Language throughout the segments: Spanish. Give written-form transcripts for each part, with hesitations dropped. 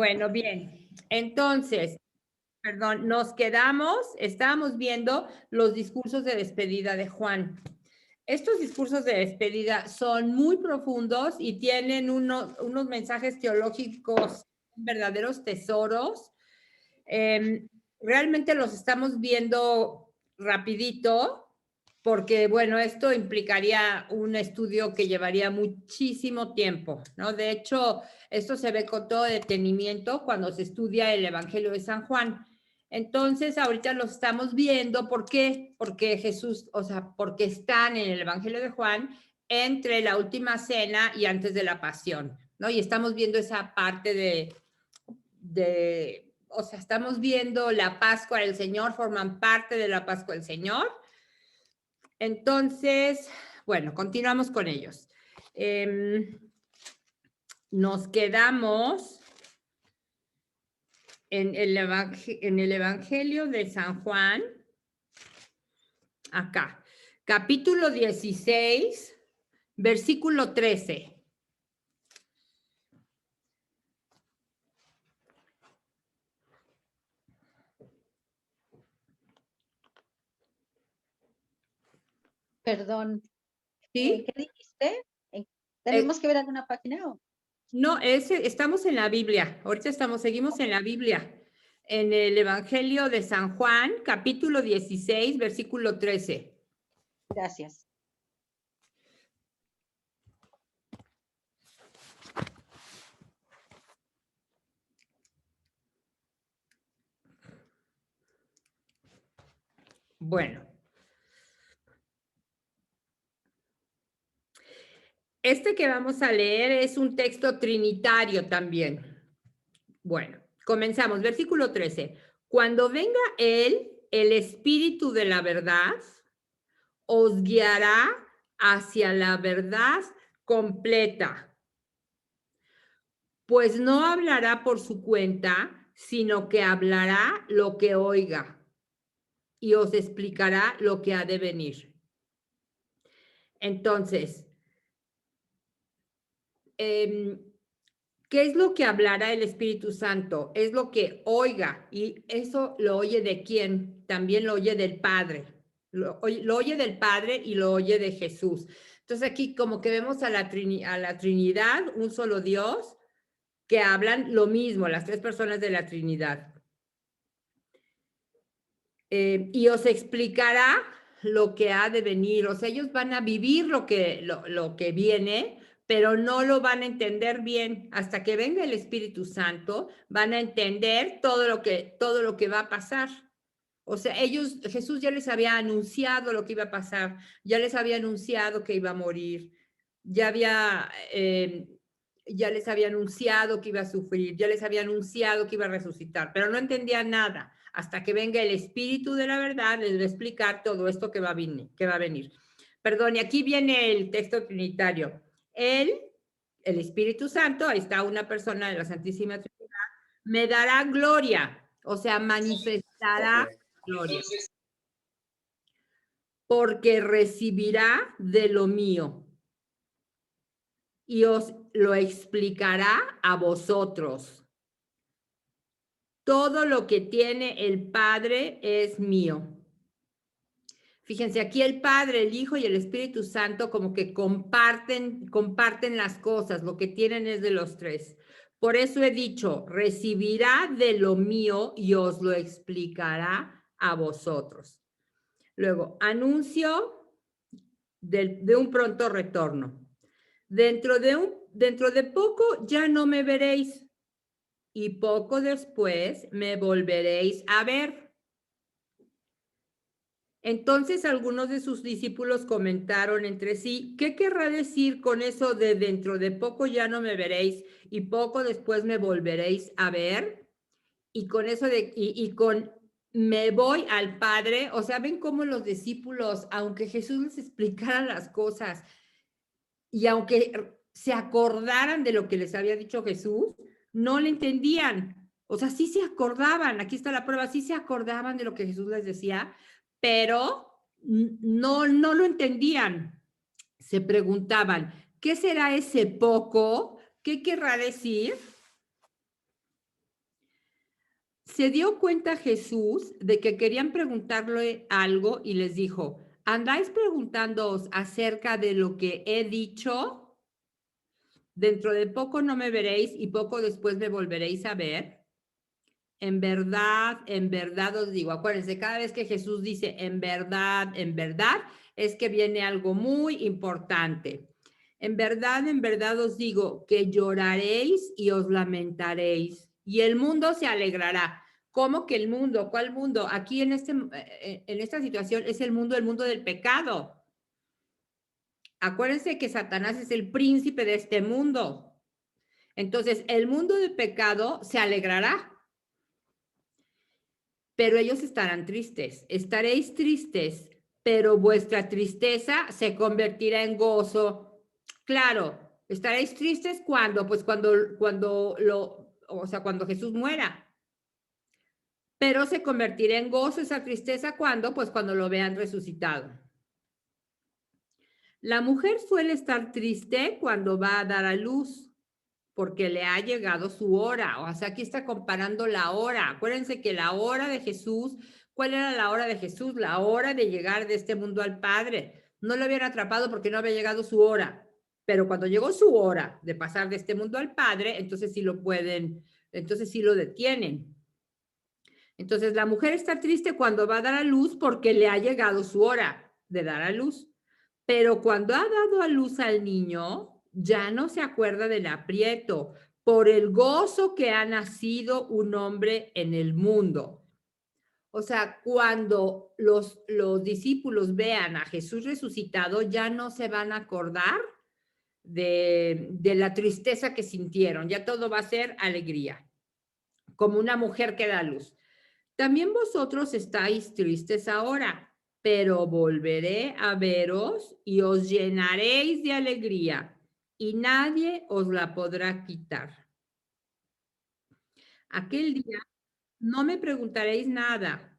Bueno, bien. Entonces, perdón, estábamos viendo los discursos de despedida de Juan. Estos discursos de despedida son muy profundos y tienen unos mensajes teológicos, verdaderos tesoros. Realmente los estamos viendo rapidito porque, bueno, esto implicaría un estudio que llevaría muchísimo tiempo, ¿no? De hecho, esto se ve con todo detenimiento cuando se estudia el Evangelio de San Juan. Entonces, ahorita los estamos viendo. ¿Por qué? Porque Jesús, o sea, porque están en el Evangelio de Juan entre la última cena y antes de la pasión, ¿no? Y estamos viendo esa parte o sea, estamos viendo la Pascua del Señor, forman parte de la Pascua del Señor. Entonces, bueno, continuamos con ellos. Nos quedamos en el Evangelio de San Juan, acá, capítulo 16, versículo 13. Perdón, ¿Sí? ¿qué dijiste? ¿Tenemos que ver alguna página? No, estamos en la Biblia. Ahorita seguimos en la Biblia. En el Evangelio de San Juan, capítulo 16, versículo 13. Gracias. Bueno. Este que vamos a leer es un texto trinitario también. Bueno, comenzamos. Versículo 13. Cuando venga Él, el Espíritu de la verdad, os guiará hacia la verdad completa, pues no hablará por su cuenta, sino que hablará lo que oiga y os explicará lo que ha de venir. Entonces, ¿qué es lo que hablará el Espíritu Santo? Es lo que oiga, y eso lo oye de quién? También lo oye del Padre. Lo oye del Padre y lo oye de Jesús. Entonces aquí como que vemos a la Trinidad, un solo Dios, que hablan lo mismo, las tres personas de la Trinidad. Y os explicará lo que ha de venir. O sea, ellos van a vivir lo que viene, pero no lo van a entender bien. Hasta que venga el Espíritu Santo, van a entender todo lo que va a pasar. O sea, Jesús ya les había anunciado lo que iba a pasar, ya les había anunciado que iba a morir, ya les había anunciado que iba a sufrir, ya les había anunciado que iba a resucitar, pero no entendían nada. Hasta que venga el Espíritu de la verdad, les va a explicar todo esto que va a venir. Perdón, y aquí viene el texto trinitario. El Espíritu Santo, ahí está una persona de la Santísima Trinidad, me dará gloria, o sea, manifestará gloria, porque recibirá de lo mío y os lo explicará a vosotros. Todo lo que tiene el Padre es mío. Fíjense, aquí el Padre, el Hijo y el Espíritu Santo como que comparten las cosas, lo que tienen es de los tres. Por eso he dicho, recibirá de lo mío y os lo explicará a vosotros. Luego, anuncio de un pronto retorno. Dentro de poco ya no me veréis y poco después me volveréis a ver. Entonces algunos de sus discípulos comentaron entre sí, ¿qué querrá decir con eso de dentro de poco ya no me veréis y poco después me volveréis a ver? Y con eso y con me voy al Padre, o sea, ven cómo los discípulos, aunque Jesús les explicara las cosas y aunque se acordaran de lo que les había dicho Jesús, no le entendían. O sea, sí se acordaban, aquí está la prueba, sí se acordaban de lo que Jesús les decía, pero no lo entendían. Se preguntaban, ¿qué será ese poco? ¿Qué querrá decir? se dio cuenta Jesús de que querían preguntarle algo y les dijo, ¿andáis preguntándoos acerca de lo que he dicho? Dentro de poco no me veréis y poco después me volveréis a ver. En verdad os digo, acuérdense, cada vez que Jesús dice en verdad, es que viene algo muy importante. En verdad os digo que lloraréis y os lamentaréis y el mundo se alegrará. ¿Cómo que el mundo? ¿Cuál mundo? Aquí en esta situación es el mundo del pecado. Acuérdense que Satanás es el príncipe de este mundo. Entonces, el mundo del pecado se alegrará, pero ellos estarán tristes. Estaréis tristes, pero vuestra tristeza se convertirá en gozo. Claro, estaréis tristes cuando, pues cuando Jesús muera. Pero se convertirá en gozo esa tristeza cuando, pues cuando lo vean resucitado. La mujer suele estar triste cuando va a dar a luz, porque le ha llegado su hora. O sea, aquí está comparando la hora. Acuérdense que la hora de Jesús, ¿cuál era la hora de Jesús? La hora de llegar de este mundo al Padre. No lo habían atrapado porque no había llegado su hora. Pero cuando llegó su hora de pasar de este mundo al Padre, entonces sí lo pueden, entonces sí lo detienen. Entonces la mujer está triste cuando va a dar a luz porque le ha llegado su hora de dar a luz. Pero cuando ha dado a luz al niño, ya no se acuerda del aprieto por el gozo que ha nacido un hombre en el mundo. O sea, cuando los discípulos vean a Jesús resucitado, ya no se van a acordar de la tristeza que sintieron, ya todo va a ser alegría, como una mujer que da a luz. También vosotros estáis tristes ahora, pero volveré a veros y os llenaréis de alegría y nadie os la podrá quitar. Aquel día no me preguntaréis nada.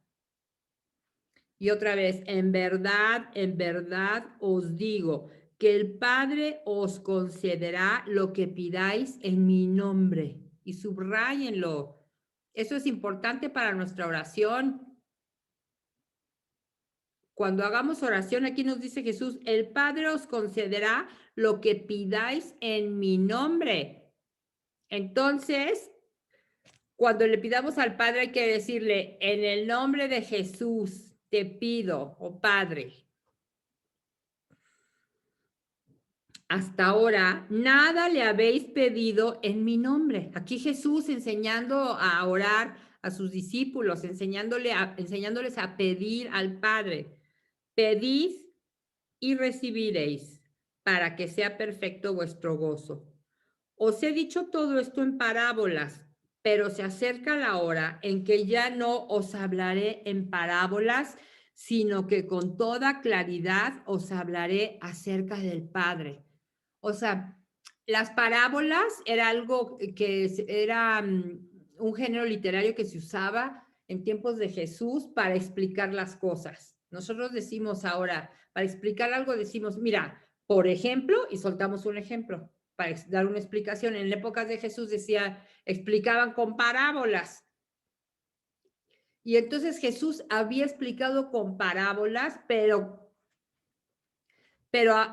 Y otra vez, en verdad os digo que el Padre os concederá lo que pidáis en mi nombre. Y subrayenlo. Eso es importante para nuestra oración. Cuando hagamos oración, aquí nos dice Jesús, el Padre os concederá lo que pidáis en mi nombre. Entonces, cuando le pidamos al Padre, hay que decirle, en el nombre de Jesús, te pido, oh Padre. Hasta ahora, nada le habéis pedido en mi nombre. Aquí Jesús enseñando a orar a sus discípulos, enseñándoles a pedir al Padre. Pedid y recibiréis, para que sea perfecto vuestro gozo. Os he dicho todo esto en parábolas, pero se acerca la hora en que ya no os hablaré en parábolas, sino que con toda claridad os hablaré acerca del Padre. O sea, las parábolas era algo que era un género literario que se usaba en tiempos de Jesús para explicar las cosas. Nosotros decimos ahora, para explicar algo decimos, mira, por ejemplo, y soltamos un ejemplo para dar una explicación. En la época de Jesús decía, explicaban con parábolas. Y entonces Jesús había explicado con parábolas, pero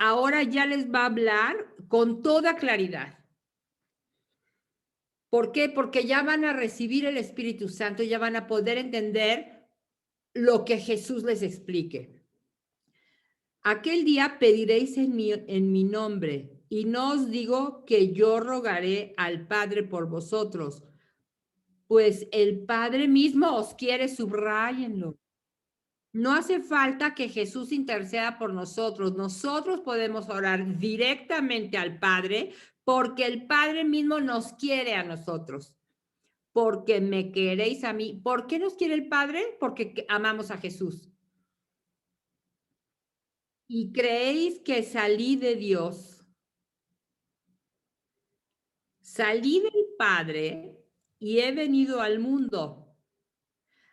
ahora ya les va a hablar con toda claridad. ¿Por qué? Porque ya van a recibir el Espíritu Santo, ya van a poder entender lo que Jesús les explique. Aquel día pediréis en mi nombre, y no os digo que yo rogaré al Padre por vosotros, pues el Padre mismo os quiere, subrayenlo. No hace falta que Jesús interceda por nosotros. Nosotros podemos orar directamente al Padre porque el Padre mismo nos quiere a nosotros. Porque me queréis a mí. ¿Por qué nos quiere el Padre? Porque amamos a Jesús. Y creéis que salí de Dios. Salí del Padre y he venido al mundo.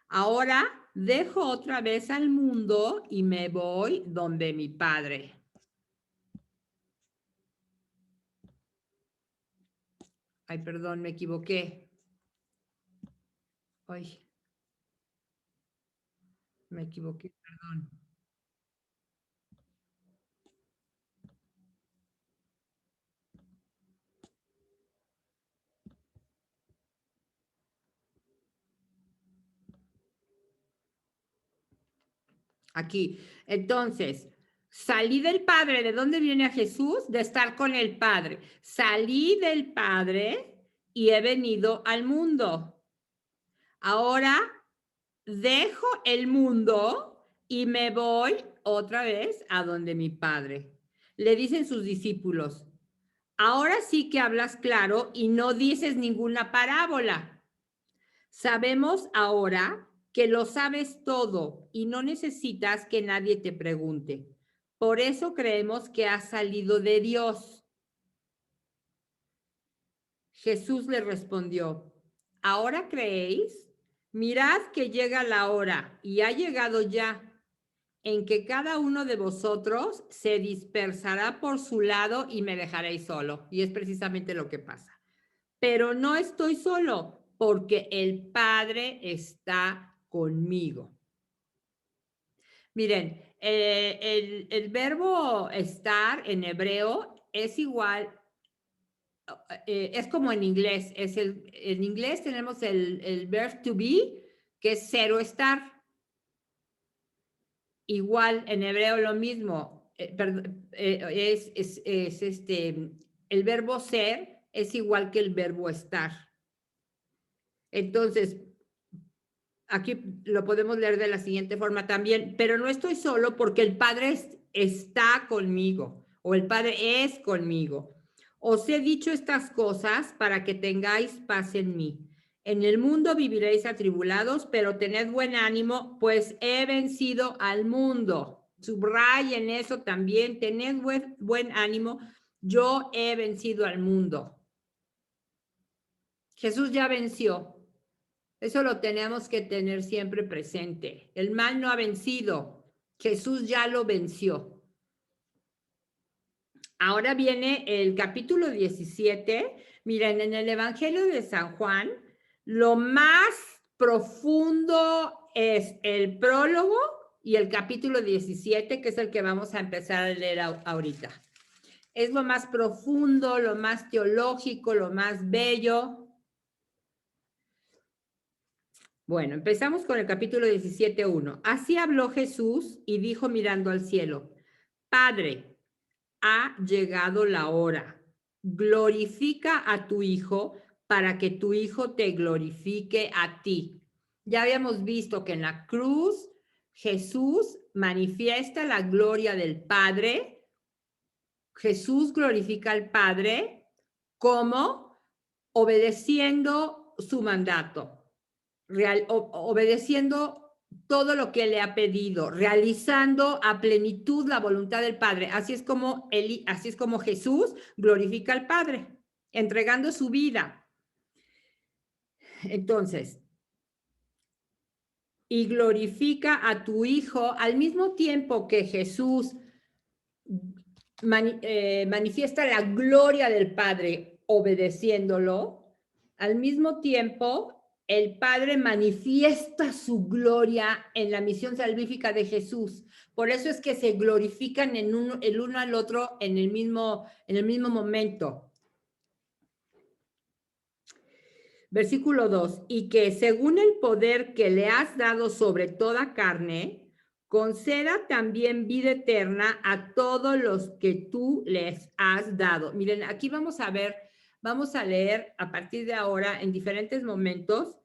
Ahora dejo otra vez al mundo y me voy donde mi Padre. Ay, perdón, me equivoqué. Ay. Me equivoqué, perdón. Aquí. Entonces, salí del Padre. ¿De dónde viene a Jesús? De estar con el Padre. Salí del Padre y he venido al mundo. Ahora dejo el mundo y me voy otra vez a donde mi Padre. Le dicen sus discípulos, ahora sí que hablas claro y no dices ninguna parábola. Sabemos ahora que lo sabes todo y no necesitas que nadie te pregunte. Por eso creemos que has salido de Dios. Jesús le respondió, ¿ahora creéis? Mirad que llega la hora y ha llegado ya en que cada uno de vosotros se dispersará por su lado y me dejaréis solo. Y es precisamente lo que pasa. Pero no estoy solo porque el Padre está conmigo. Miren, el verbo estar en hebreo es igual, es como en inglés. En inglés tenemos el verb to be, que es ser o estar. Igual en hebreo lo mismo. El verbo ser es igual que el verbo estar. Entonces, aquí lo podemos leer de la siguiente forma también, pero no estoy solo porque el Padre está conmigo o el Padre es conmigo. Os he dicho estas cosas para que tengáis paz en mí. En el mundo viviréis atribulados, pero tened buen ánimo, pues he vencido al mundo. Subrayen eso también, tened buen ánimo, yo he vencido al mundo. Jesús ya venció. Eso lo tenemos que tener siempre presente. El mal no ha vencido. Jesús ya lo venció. Ahora viene el capítulo 17. Miren, en el Evangelio de San Juan, lo más profundo es el prólogo y el capítulo 17, que es el que vamos a empezar a leer ahorita. Es lo más profundo, lo más teológico, lo más bello. Bueno, empezamos con el capítulo 17:1. Así habló Jesús y dijo mirando al cielo, Padre, ha llegado la hora. Glorifica a tu Hijo para que tu Hijo te glorifique a ti. Ya habíamos visto que en la cruz Jesús manifiesta la gloria del Padre. Jesús glorifica al Padre como obedeciendo su mandato. Obedeciendo todo lo que le ha pedido, realizando a plenitud la voluntad del Padre. Así es como Jesús glorifica al Padre, entregando su vida. Entonces, y glorifica a tu Hijo al mismo tiempo que Jesús manifiesta la gloria del Padre obedeciéndolo, al mismo tiempo el Padre manifiesta su gloria en la misión salvífica de Jesús. Por eso es que se glorifican el uno al otro en el mismo momento. Versículo 2, y que según el poder que le has dado sobre toda carne, conceda también vida eterna a todos los que tú les has dado. Miren, aquí vamos a leer a partir de ahora en diferentes momentos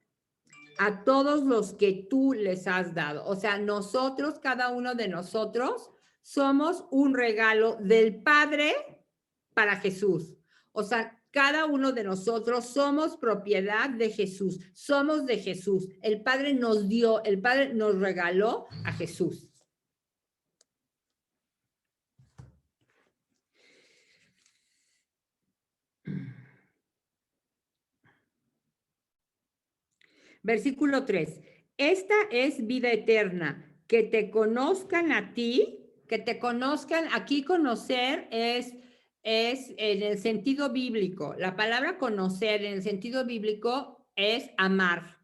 a todos los que tú les has dado. O sea, nosotros, cada uno de nosotros, somos un regalo del Padre para Jesús. O sea, cada uno de nosotros somos propiedad de Jesús, somos de Jesús. El Padre nos dio, el Padre nos regaló a Jesús. Versículo 3. Esta es vida eterna, que te conozcan a ti, que te conozcan. Aquí conocer es en el sentido bíblico. La palabra conocer en el sentido bíblico es amar.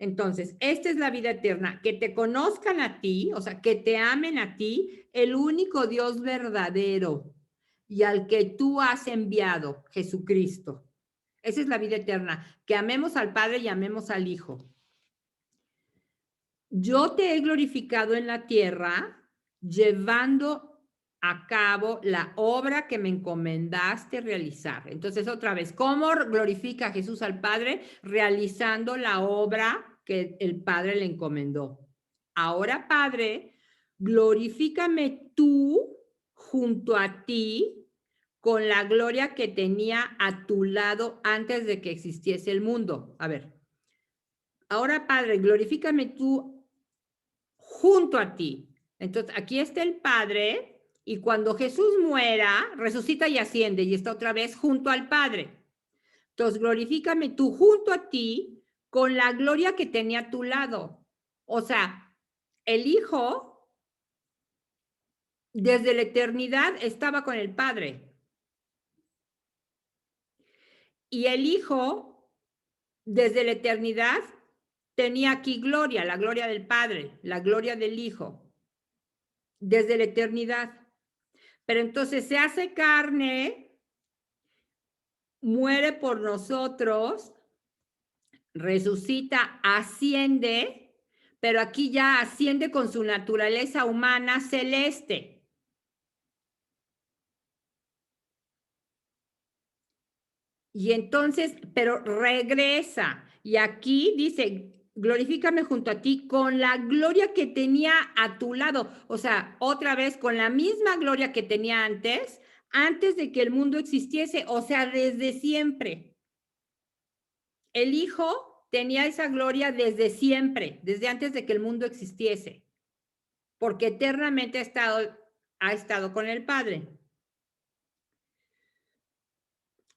Entonces, esta es la vida eterna, que te conozcan a ti, o sea, que te amen a ti, el único Dios verdadero y al que tú has enviado, Jesucristo. Esa es la vida eterna, que amemos al Padre y amemos al Hijo. Yo te he glorificado en la tierra, llevando a cabo la obra que me encomendaste realizar. Entonces, otra vez, ¿cómo glorifica Jesús al Padre? Realizando la obra que el Padre le encomendó. Ahora, Padre, glorifícame tú junto a ti con la gloria que tenía a tu lado antes de que existiese el mundo. A ver, ahora, Padre, glorifícame tú junto a ti. Entonces, aquí está el Padre y cuando Jesús muera, resucita y asciende y está otra vez junto al Padre. Entonces, glorifícame tú junto a ti con la gloria que tenía a tu lado. O sea, el Hijo desde la eternidad estaba con el Padre. Y el Hijo desde la eternidad tenía aquí gloria, la gloria del Padre, la gloria del Hijo, desde la eternidad. Pero entonces se hace carne, muere por nosotros, resucita, asciende, pero aquí ya asciende con su naturaleza humana celeste. Y entonces, pero regresa. Y aquí dice, glorifícame junto a ti con la gloria que tenía a tu lado. O sea, otra vez con la misma gloria que tenía antes de que el mundo existiese. O sea, desde siempre. El Hijo tenía esa gloria desde siempre, desde antes de que el mundo existiese. Porque eternamente ha estado con el Padre.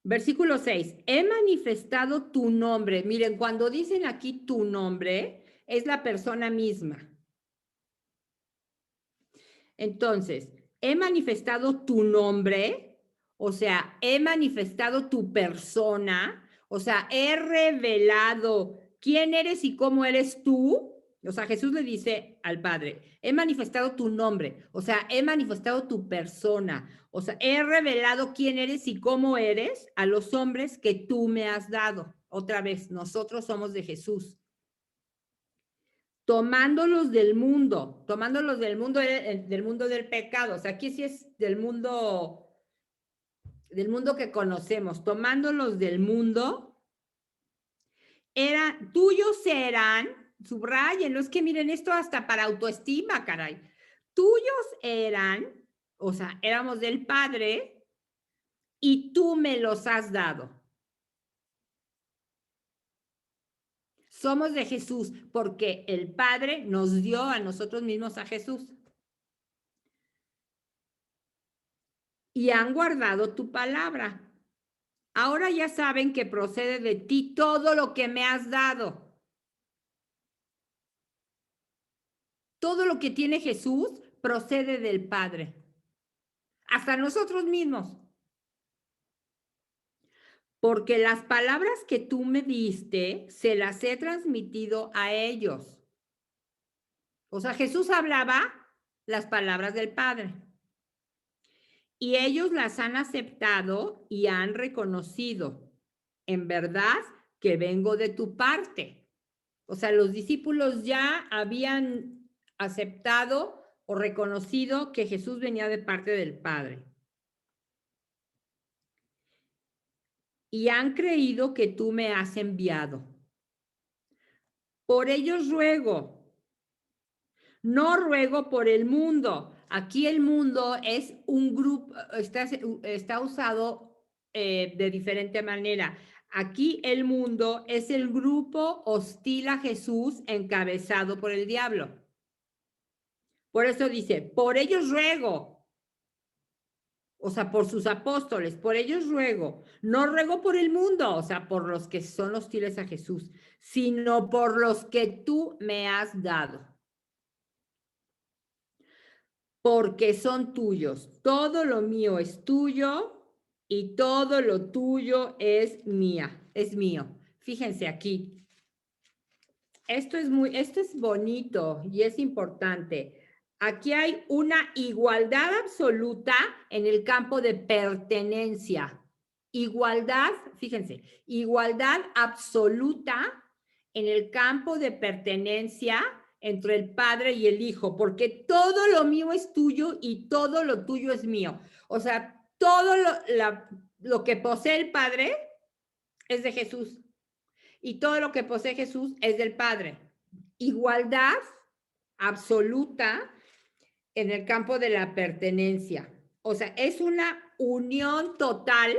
Versículo 6, he manifestado tu nombre. Miren, cuando dicen aquí tu nombre, es la persona misma. Entonces, he manifestado tu nombre, o sea, he manifestado tu persona, o sea, he revelado quién eres y cómo eres tú. O sea, Jesús le dice al Padre, he manifestado tu nombre, o sea, he manifestado tu persona, o sea, he revelado quién eres y cómo eres a los hombres que tú me has dado. Otra vez, nosotros somos de Jesús. Tomándolos del mundo del pecado, o sea, aquí sí es del mundo que conocemos, tomándolos del mundo, tuyos eran, subrayenlo, es que miren esto hasta para autoestima, caray, tuyos eran, o sea, éramos del Padre y tú me los has dado. Somos de Jesús porque el Padre nos dio a nosotros mismos a Jesús. Y han guardado tu palabra. Ahora ya saben que procede de ti todo lo que me has dado. Todo lo que tiene Jesús procede del Padre. Hasta nosotros mismos. Porque las palabras que tú me diste, se las he transmitido a ellos. O sea, Jesús hablaba las palabras del Padre. Y ellos las han aceptado y han reconocido. En verdad que vengo de tu parte. O sea, los discípulos ya habían aceptado o reconocido que Jesús venía de parte del Padre. Y han creído que tú me has enviado. Por ellos ruego. No ruego por el mundo. Aquí el mundo es un grupo, está usado de diferente manera. Aquí el mundo es el grupo hostil a Jesús encabezado por el diablo. Por eso dice, por ellos ruego. O sea, por sus apóstoles, por ellos ruego. No ruego por el mundo, o sea, por los que son hostiles a Jesús, sino por los que tú me has dado. Porque son tuyos. Todo lo mío es tuyo y todo lo tuyo es mío. Fíjense aquí. Esto es bonito y es importante. Aquí hay una igualdad absoluta en el campo de pertenencia. Igualdad, fíjense, igualdad absoluta en el campo de pertenencia entre el padre y el hijo, porque todo lo mío es tuyo y todo lo tuyo es mío. O sea, todo lo que posee el padre es de Jesús y todo lo que posee Jesús es del Padre. Igualdad absoluta en el campo de la pertenencia. O sea, es una unión total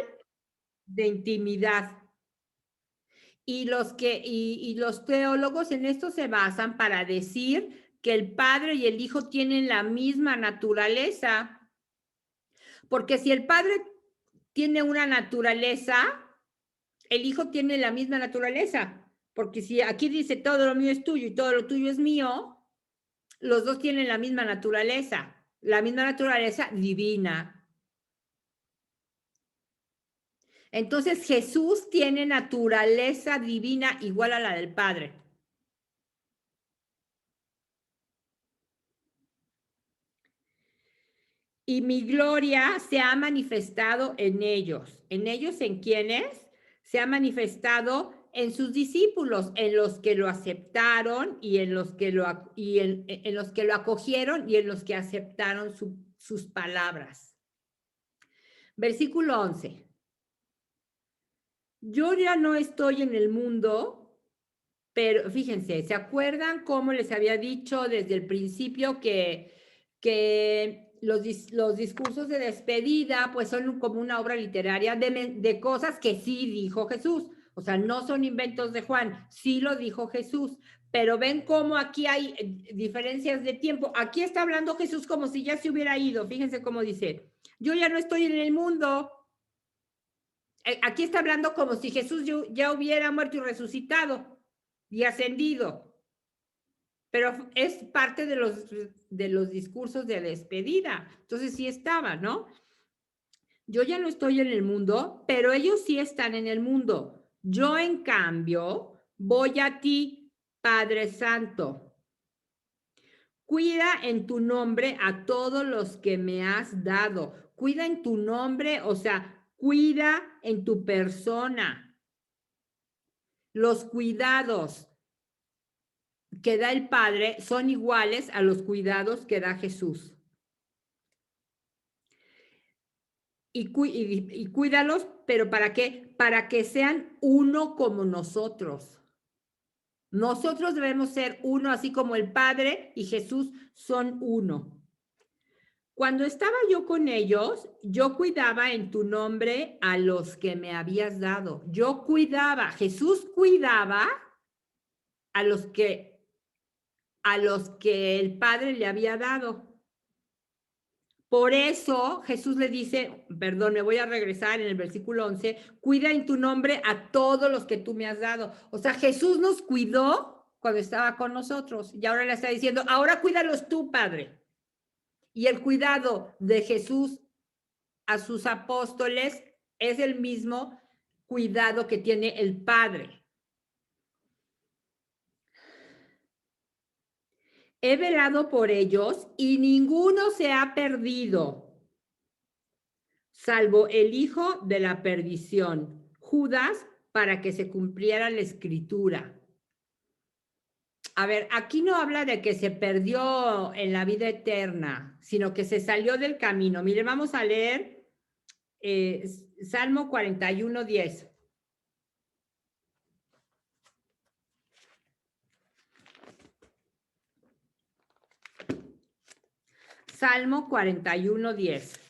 de intimidad. Y los teólogos en esto se basan para decir que el Padre y el Hijo tienen la misma naturaleza. Porque si el Padre tiene una naturaleza, el Hijo tiene la misma naturaleza. Porque si aquí dice todo lo mío es tuyo y todo lo tuyo es mío, los dos tienen la misma naturaleza divina. Entonces Jesús tiene naturaleza divina igual a la del Padre. Y mi gloria se ha manifestado en ellos. ¿En ellos en quiénes? Se ha manifestado en sus discípulos, en los que lo aceptaron y en los que en los que lo acogieron y en los que aceptaron sus palabras. Versículo 11. Yo ya no estoy en el mundo, pero fíjense, ¿se acuerdan cómo les había dicho desde el principio que los discursos de despedida pues son como una obra literaria de cosas que sí dijo Jesús? O sea, no son inventos de Juan, sí lo dijo Jesús, pero ven cómo aquí hay diferencias de tiempo. Aquí está hablando Jesús como si ya se hubiera ido. Fíjense cómo dice, yo ya no estoy en el mundo. Aquí está hablando como si Jesús ya hubiera muerto y resucitado y ascendido. Pero es parte de los discursos de despedida. Entonces sí estaba, ¿no? Yo ya no estoy en el mundo, pero ellos sí están en el mundo. Yo, en cambio, voy a ti, Padre Santo. Cuida en tu nombre a todos los que me has dado. Cuida en tu nombre, o sea, cuida en tu persona. Los cuidados que da el Padre son iguales a los cuidados que da Jesús. Y cuídalos, pero ¿para qué? Para que sean uno como nosotros. Nosotros debemos ser uno, así como el Padre y Jesús son uno. Cuando estaba yo con ellos, yo cuidaba en tu nombre a los que me habías dado. Yo cuidaba, Jesús cuidaba a los que el Padre le había dado. Por eso Jesús le dice, perdón, me voy a regresar en el versículo 11, cuida en tu nombre a todos los que tú me has dado. O sea, Jesús nos cuidó cuando estaba con nosotros y ahora le está diciendo, ahora cuídalos tú, Padre. Y el cuidado de Jesús a sus apóstoles es el mismo cuidado que tiene el Padre. He velado por ellos y ninguno se ha perdido, salvo el hijo de la perdición, Judas, para que se cumpliera la escritura. A ver, aquí no habla de que se perdió en la vida eterna, sino que se salió del camino. Mire, vamos a leer Salmo 41, 10. Salmo 41, 10.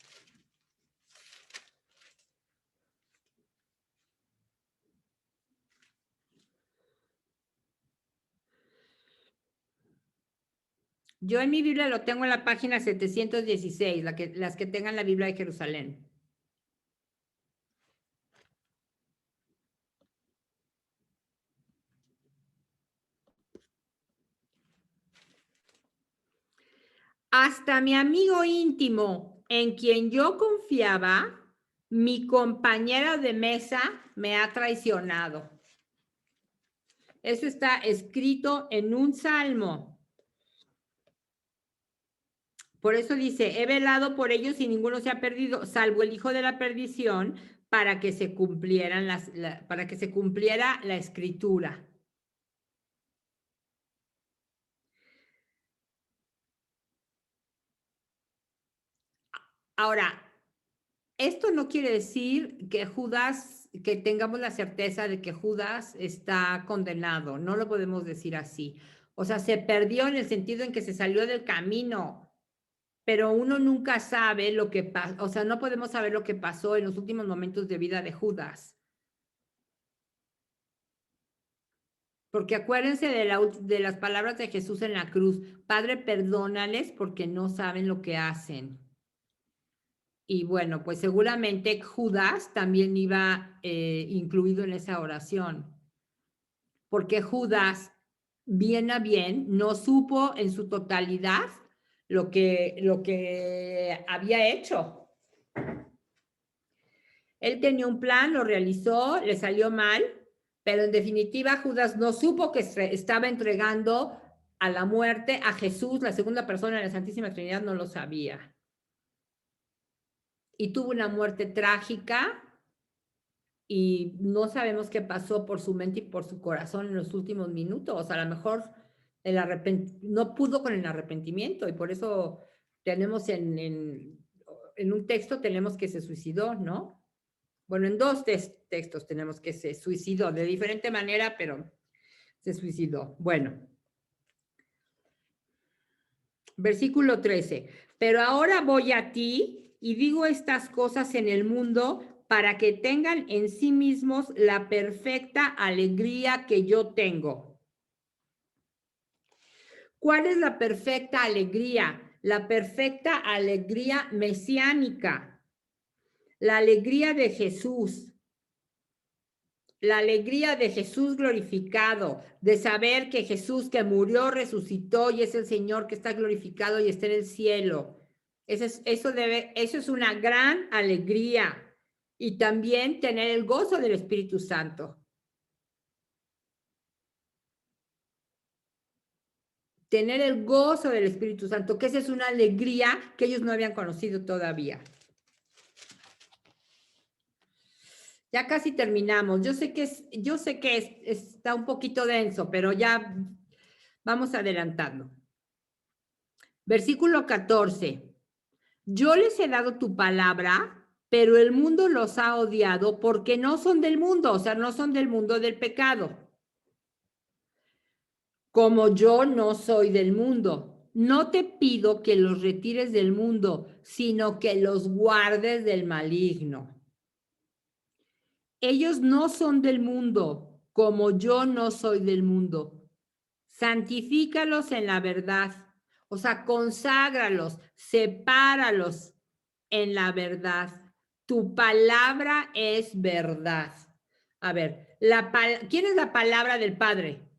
Yo en mi Biblia lo tengo en la página 716, las que tengan la Biblia de Jerusalén. Hasta mi amigo íntimo, en quien yo confiaba, mi compañera de mesa me ha traicionado. Eso está escrito en un salmo. Por eso dice, he velado por ellos y ninguno se ha perdido, salvo el hijo de la perdición, para que se cumplieran para que se cumpliera la escritura. Ahora, esto no quiere decir que Judas, que tengamos la certeza de que Judas está condenado. No lo podemos decir así. O sea, se perdió en el sentido en que se salió del camino, pero uno nunca sabe lo que pasó. O sea, no podemos saber lo que pasó en los últimos momentos de vida de Judas. Porque acuérdense de las palabras de Jesús en la cruz. Padre, perdónales porque no saben lo que hacen. Y bueno, pues seguramente Judas también iba incluido en esa oración, porque Judas, bien a bien, no supo en su totalidad lo que había hecho. Él tenía un plan, lo realizó, le salió mal, pero en definitiva Judas no supo que estaba entregando a la muerte a Jesús, la segunda persona de la Santísima Trinidad, no lo sabía. Y tuvo una muerte trágica y no sabemos qué pasó por su mente y por su corazón en los últimos minutos. A lo mejor no pudo con el arrepentimiento y por eso tenemos en un texto tenemos que se suicidó, ¿no? Bueno, en dos textos tenemos que se suicidó, de diferente manera, pero se suicidó. Bueno. Versículo 13. Pero ahora voy a ti y digo estas cosas en el mundo para que tengan en sí mismos la perfecta alegría que yo tengo. ¿Cuál es la perfecta alegría? La perfecta alegría mesiánica, la alegría de Jesús, la alegría de Jesús glorificado, de saber que Jesús que murió, resucitó y es el Señor que está glorificado y está en el cielo. Eso es una gran alegría. Y también tener el gozo del Espíritu Santo. Tener el gozo del Espíritu Santo, que esa es una alegría que ellos no habían conocido todavía. Ya casi terminamos. Yo sé que está un poquito denso, pero ya vamos adelantando. Versículo 14. Yo les he dado tu palabra, pero el mundo los ha odiado porque no son del mundo, o sea, no son del mundo del pecado. Como yo no soy del mundo, no te pido que los retires del mundo, sino que los guardes del maligno. Ellos no son del mundo, como yo no soy del mundo. Santifícalos en la verdad, o sea, conságralos, sepáralos en la verdad. Tu palabra es verdad. A ver, ¿quién es la palabra del Padre?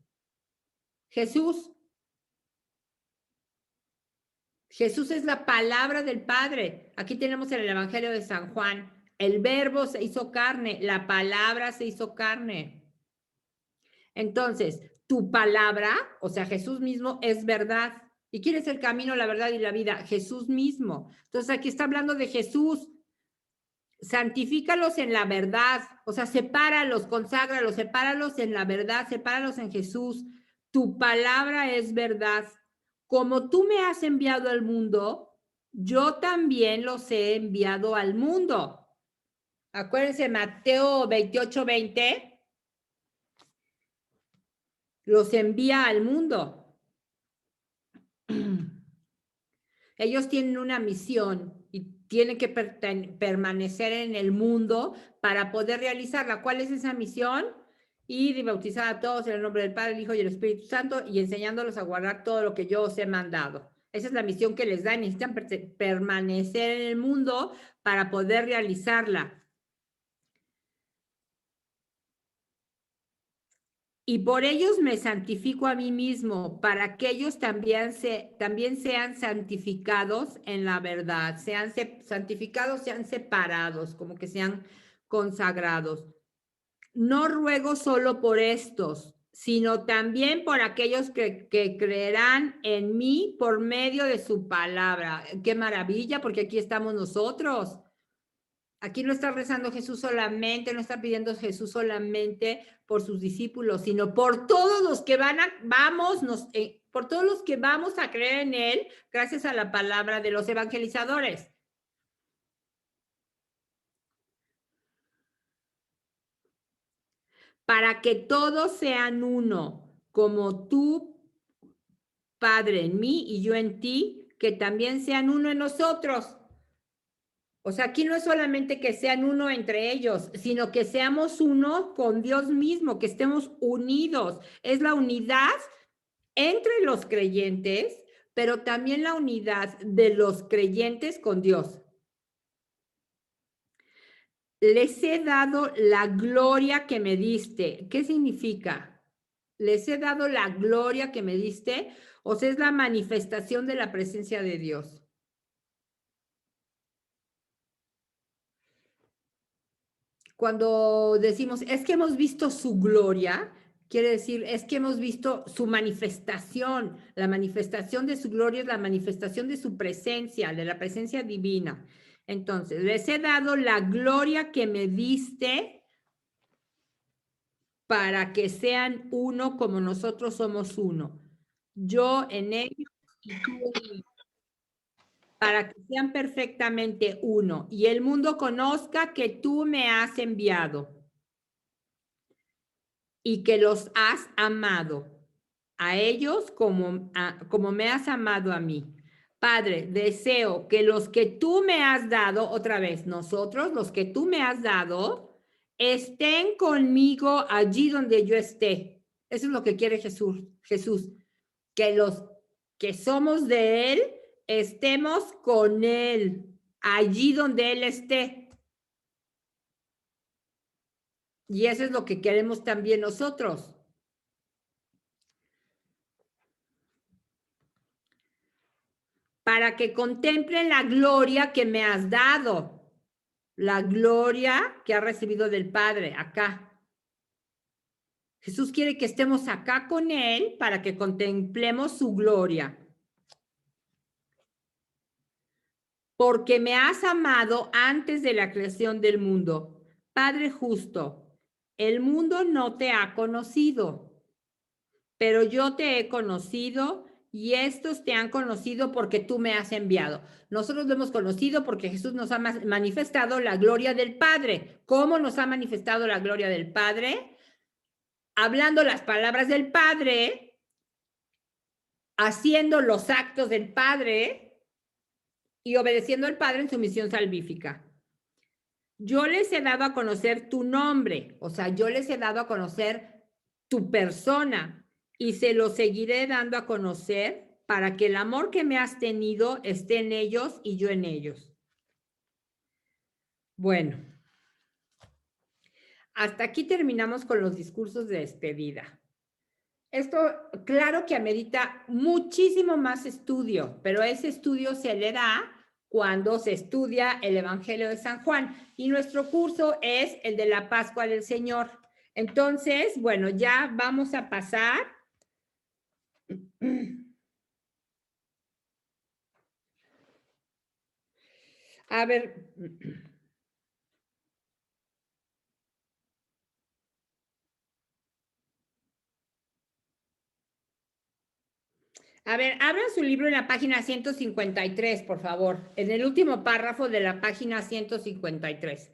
Jesús. Jesús es la palabra del Padre. Aquí tenemos en el Evangelio de San Juan. El verbo se hizo carne, la palabra se hizo carne. Entonces, tu palabra, o sea, Jesús mismo es verdad. ¿Y quién es el camino, la verdad y la vida? Jesús mismo. Entonces, aquí está hablando de Jesús. Santifícalos en la verdad, o sea, sepáralos, conságralos, sepáralos en la verdad, sepáralos en Jesús. Tu palabra es verdad. Como tú me has enviado al mundo, yo también los he enviado al mundo. Acuérdense, Mateo 28:20, los envía al mundo. Ellos tienen una misión y tienen que permanecer en el mundo para poder realizarla. ¿Cuál es esa misión? Ir y bautizar a todos en el nombre del Padre, el Hijo y el Espíritu Santo y enseñándolos a guardar todo lo que yo os he mandado. Esa es la misión que les da. Necesitan permanecer en el mundo para poder realizarla. Y por ellos me santifico a mí mismo, para que ellos también sean santificados en la verdad, sean santificados, sean separados, como que sean consagrados. No ruego solo por estos, sino también por aquellos que creerán en mí por medio de su palabra. Qué maravilla, porque aquí estamos nosotros. Aquí no está rezando Jesús solamente, no está pidiendo Jesús solamente por sus discípulos, sino por todos los que por todos los que vamos a creer en Él, gracias a la palabra de los evangelizadores. Para que todos sean uno, como tú, Padre, en mí y yo en ti, que también sean uno en nosotros. O sea, aquí no es solamente que sean uno entre ellos, sino que seamos uno con Dios mismo, que estemos unidos. Es la unidad entre los creyentes, pero también la unidad de los creyentes con Dios. Les he dado la gloria que me diste. ¿Qué significa? Les he dado la gloria que me diste, o sea, es la manifestación de la presencia de Dios. Cuando decimos, es que hemos visto su gloria, quiere decir, es que hemos visto su manifestación. La manifestación de su gloria es la manifestación de su presencia, de la presencia divina. Entonces, les he dado la gloria que me diste para que sean uno como nosotros somos uno. Yo en ellos y tú en mí, para que sean perfectamente uno y el mundo conozca que tú me has enviado y que los has amado a ellos como me has amado a mí. Padre, deseo que los que tú me has dado, otra vez, nosotros, los que tú me has dado, estén conmigo allí donde yo esté. Eso es lo que quiere Jesús, que los que somos de Él estemos con Él, allí donde Él esté. Y eso es lo que queremos también nosotros. Para que contemplen la gloria que me has dado, la gloria que ha recibido del Padre acá. Jesús quiere que estemos acá con Él para que contemplemos su gloria. Porque me has amado antes de la creación del mundo. Padre justo, el mundo no te ha conocido, pero yo te he conocido y estos te han conocido porque tú me has enviado. Nosotros lo hemos conocido porque Jesús nos ha manifestado la gloria del Padre. ¿Cómo nos ha manifestado la gloria del Padre? Hablando las palabras del Padre, haciendo los actos del Padre y obedeciendo al Padre en su misión salvífica. Yo les he dado a conocer tu nombre, o sea, yo les he dado a conocer tu persona y se lo seguiré dando a conocer para que el amor que me has tenido esté en ellos y yo en ellos. Bueno, hasta aquí terminamos con los discursos de despedida. Esto, claro que amerita muchísimo más estudio, pero ese estudio se le da cuando se estudia el Evangelio de San Juan. Y nuestro curso es el de la Pascua del Señor. Entonces, bueno, ya vamos a pasar. A ver. A ver, abran su libro en la página 153, por favor. En el último párrafo de la página 153.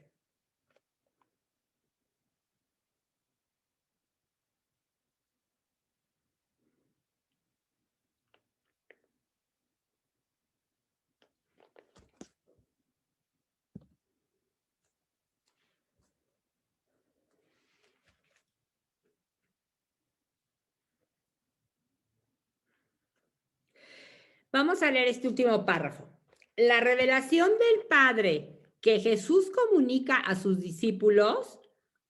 Vamos a leer este último párrafo. La revelación del Padre que Jesús comunica a sus discípulos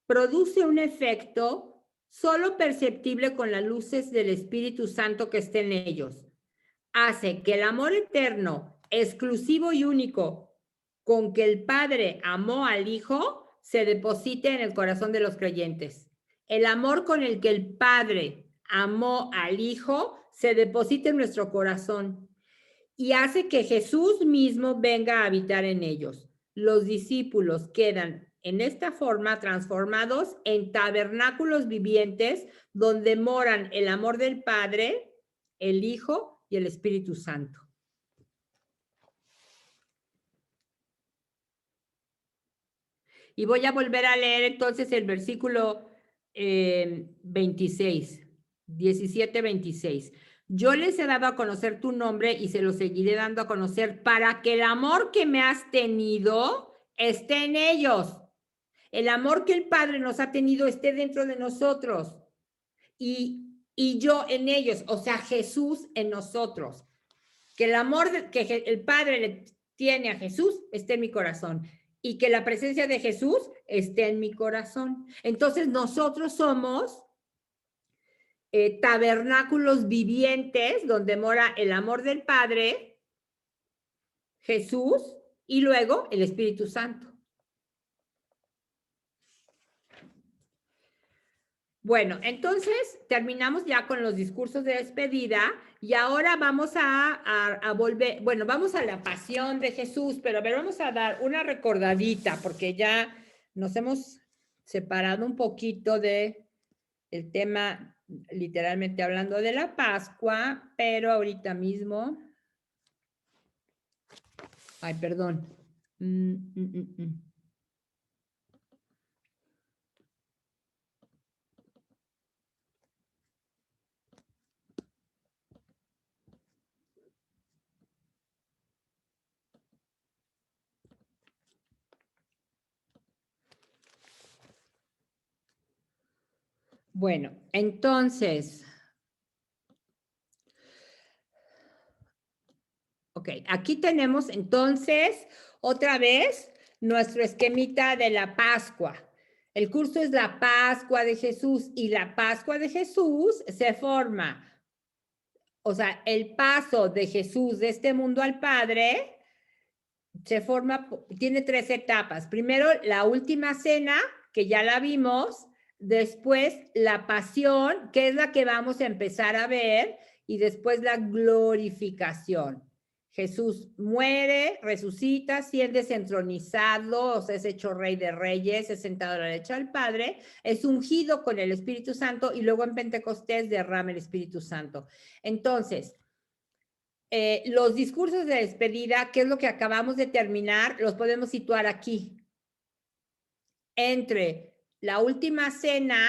produce un efecto solo perceptible con las luces del Espíritu Santo que esté en ellos. Hace que el amor eterno, exclusivo y único con que el Padre amó al Hijo se deposite en el corazón de los creyentes el amor con el que el Padre amó al Hijo se deposita en nuestro corazón y hace que Jesús mismo venga a habitar en ellos. Los discípulos quedan en esta forma transformados en tabernáculos vivientes donde moran el amor del Padre, el Hijo y el Espíritu Santo. Y voy a volver a leer entonces el versículo 26, 17, 26. Yo les he dado a conocer tu nombre y se lo seguiré dando a conocer para que el amor que me has tenido esté en ellos. El amor que el Padre nos ha tenido esté dentro de nosotros y yo en ellos, o sea, Jesús en nosotros. Que el amor que el Padre le tiene a Jesús esté en mi corazón y que la presencia de Jesús esté en mi corazón. Entonces nosotros somos tabernáculos vivientes donde mora el amor del Padre, Jesús y luego el Espíritu Santo. Bueno, entonces terminamos ya con los discursos de despedida y ahora vamos a volver, bueno, vamos a la pasión de Jesús, pero a ver, vamos a dar una recordadita porque ya nos hemos separado un poquito de el tema, literalmente hablando de la Pascua, pero ahorita mismo, ay, perdón. Bueno, entonces, ok, aquí tenemos entonces otra vez nuestro esquemita de la Pascua. El curso es la Pascua de Jesús y la Pascua de Jesús se forma, o sea, el paso de Jesús de este mundo al Padre se forma, tiene tres etapas. Primero, la última cena, que ya la vimos, después la pasión, que es la que vamos a empezar a ver, y después la glorificación. Jesús muere, resucita, siendo entronizado, o sea, es hecho rey de reyes, es sentado a la derecha del Padre, es ungido con el Espíritu Santo y luego en Pentecostés derrama el Espíritu Santo. Entonces, los discursos de despedida, que es lo que acabamos de terminar, los podemos situar aquí, entre la última cena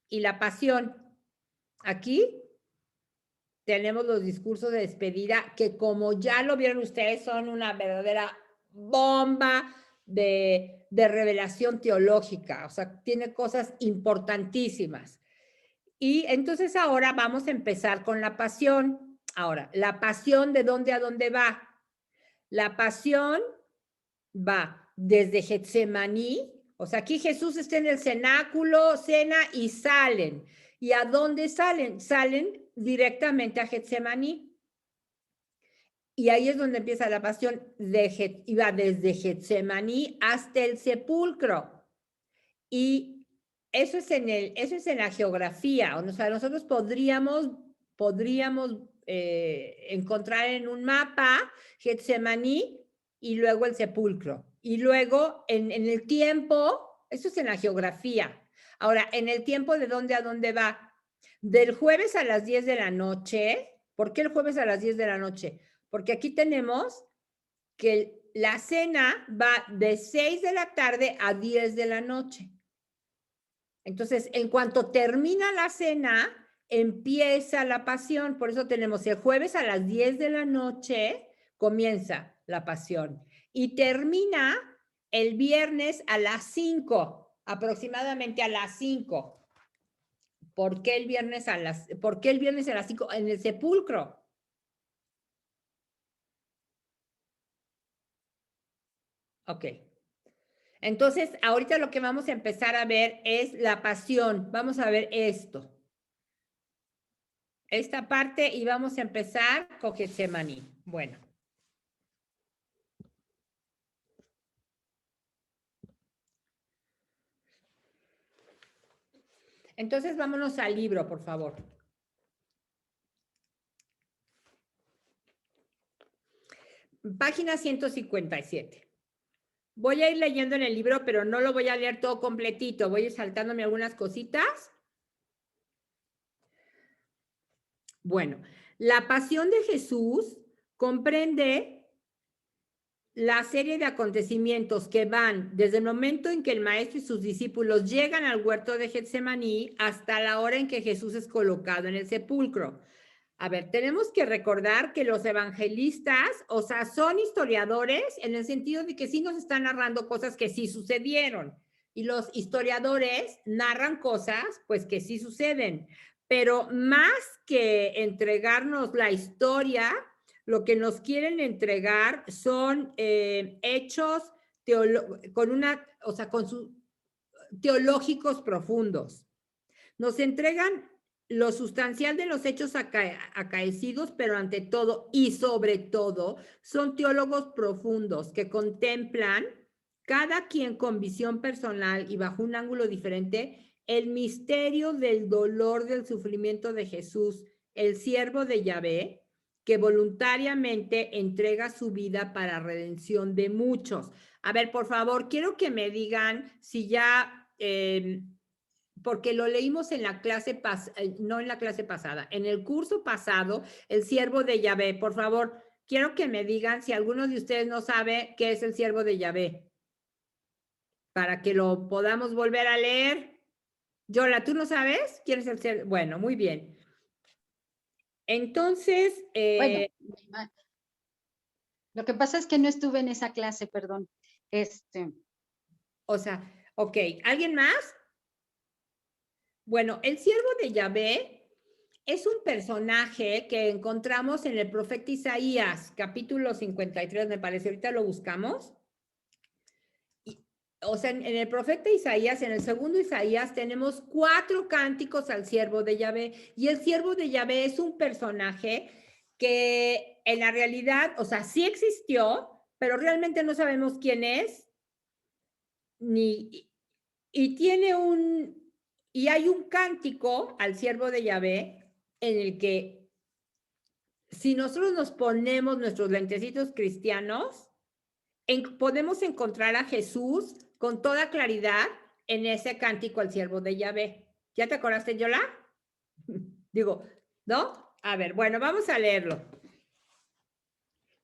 y la pasión. Aquí tenemos los discursos de despedida que, como ya lo vieron ustedes, son una verdadera bomba de revelación teológica, o sea, tiene cosas importantísimas. Y entonces ahora vamos a empezar con la pasión. Ahora, la pasión, ¿de dónde a dónde va? La pasión va desde Getsemaní, o sea, aquí Jesús está en el cenáculo, cena y salen. ¿Y a dónde salen? Salen directamente a Getsemaní. Y ahí es donde empieza la pasión, iba desde Getsemaní hasta el sepulcro. Y eso es en la geografía, o sea, nosotros podríamos encontrar en un mapa Getsemaní y luego el sepulcro. Y luego en el tiempo, eso es en la geografía. Ahora, en el tiempo, ¿de dónde a dónde va? Del jueves a las 10 de la noche. ¿Por qué el jueves a las 10 de la noche? Porque aquí tenemos que la cena va de 6 de la tarde a 10 de la noche. Entonces, en cuanto termina la cena, empieza la pasión. Por eso tenemos el jueves a las 10 de la noche, comienza la pasión. Y termina el viernes a las 5, aproximadamente a las 5. ¿Por qué el viernes a las 5? En el sepulcro. Ok. Entonces, ahorita lo que vamos a empezar a ver es la pasión. Vamos a ver esto. Esta parte y vamos a empezar con Getsemaní. Bueno. Entonces vámonos al libro, por favor. Página 157. Voy a ir leyendo en el libro, pero no lo voy a leer todo completito. Voy a ir saltándome algunas cositas. Bueno, la pasión de Jesús comprende la serie de acontecimientos que van desde el momento en que el maestro y sus discípulos llegan al huerto de Getsemaní hasta la hora en que Jesús es colocado en el sepulcro. A ver, tenemos que recordar que los evangelistas, o sea, son historiadores en el sentido de que sí nos están narrando cosas que sí sucedieron. Y los historiadores narran cosas, pues, que sí suceden. Pero más que entregarnos la historia, lo que nos quieren entregar son hechos con sus teológicos profundos. Nos entregan lo sustancial de los hechos acaecidos, pero ante todo y sobre todo son teólogos profundos que contemplan, cada quien con visión personal y bajo un ángulo diferente, el misterio del dolor, del sufrimiento de Jesús, el siervo de Yahvé, que voluntariamente entrega su vida para redención de muchos. A ver, por favor, quiero que me digan si ya... porque lo leímos en la clase no en la clase pasada, en el curso pasado, el siervo de Yahvé. Por favor, quiero que me digan si alguno de ustedes no sabe qué es el siervo de Yahvé, para que lo podamos volver a leer. Yola, ¿tú no sabes quién es el siervo? Bueno, muy bien. Entonces... Bueno, lo que pasa es que no estuve en esa clase, perdón. O sea, ok, ¿alguien más? Bueno, el siervo de Yahvé es un personaje que encontramos en el profeta Isaías, capítulo 53, me parece. Ahorita lo buscamos. O sea, en el profeta Isaías, en el segundo Isaías, tenemos 4 cánticos al siervo de Yahvé. Y el siervo de Yahvé es un personaje que en la realidad, o sea, sí existió, pero realmente no sabemos quién es, y tiene y hay un cántico al siervo de Yahvé en el que, si nosotros nos ponemos nuestros lentecitos cristianos, podemos encontrar a Jesús con toda claridad en ese cántico al siervo de Yahvé. ¿Ya te acordaste, Yola? Digo, ¿no? A ver, bueno, vamos a leerlo.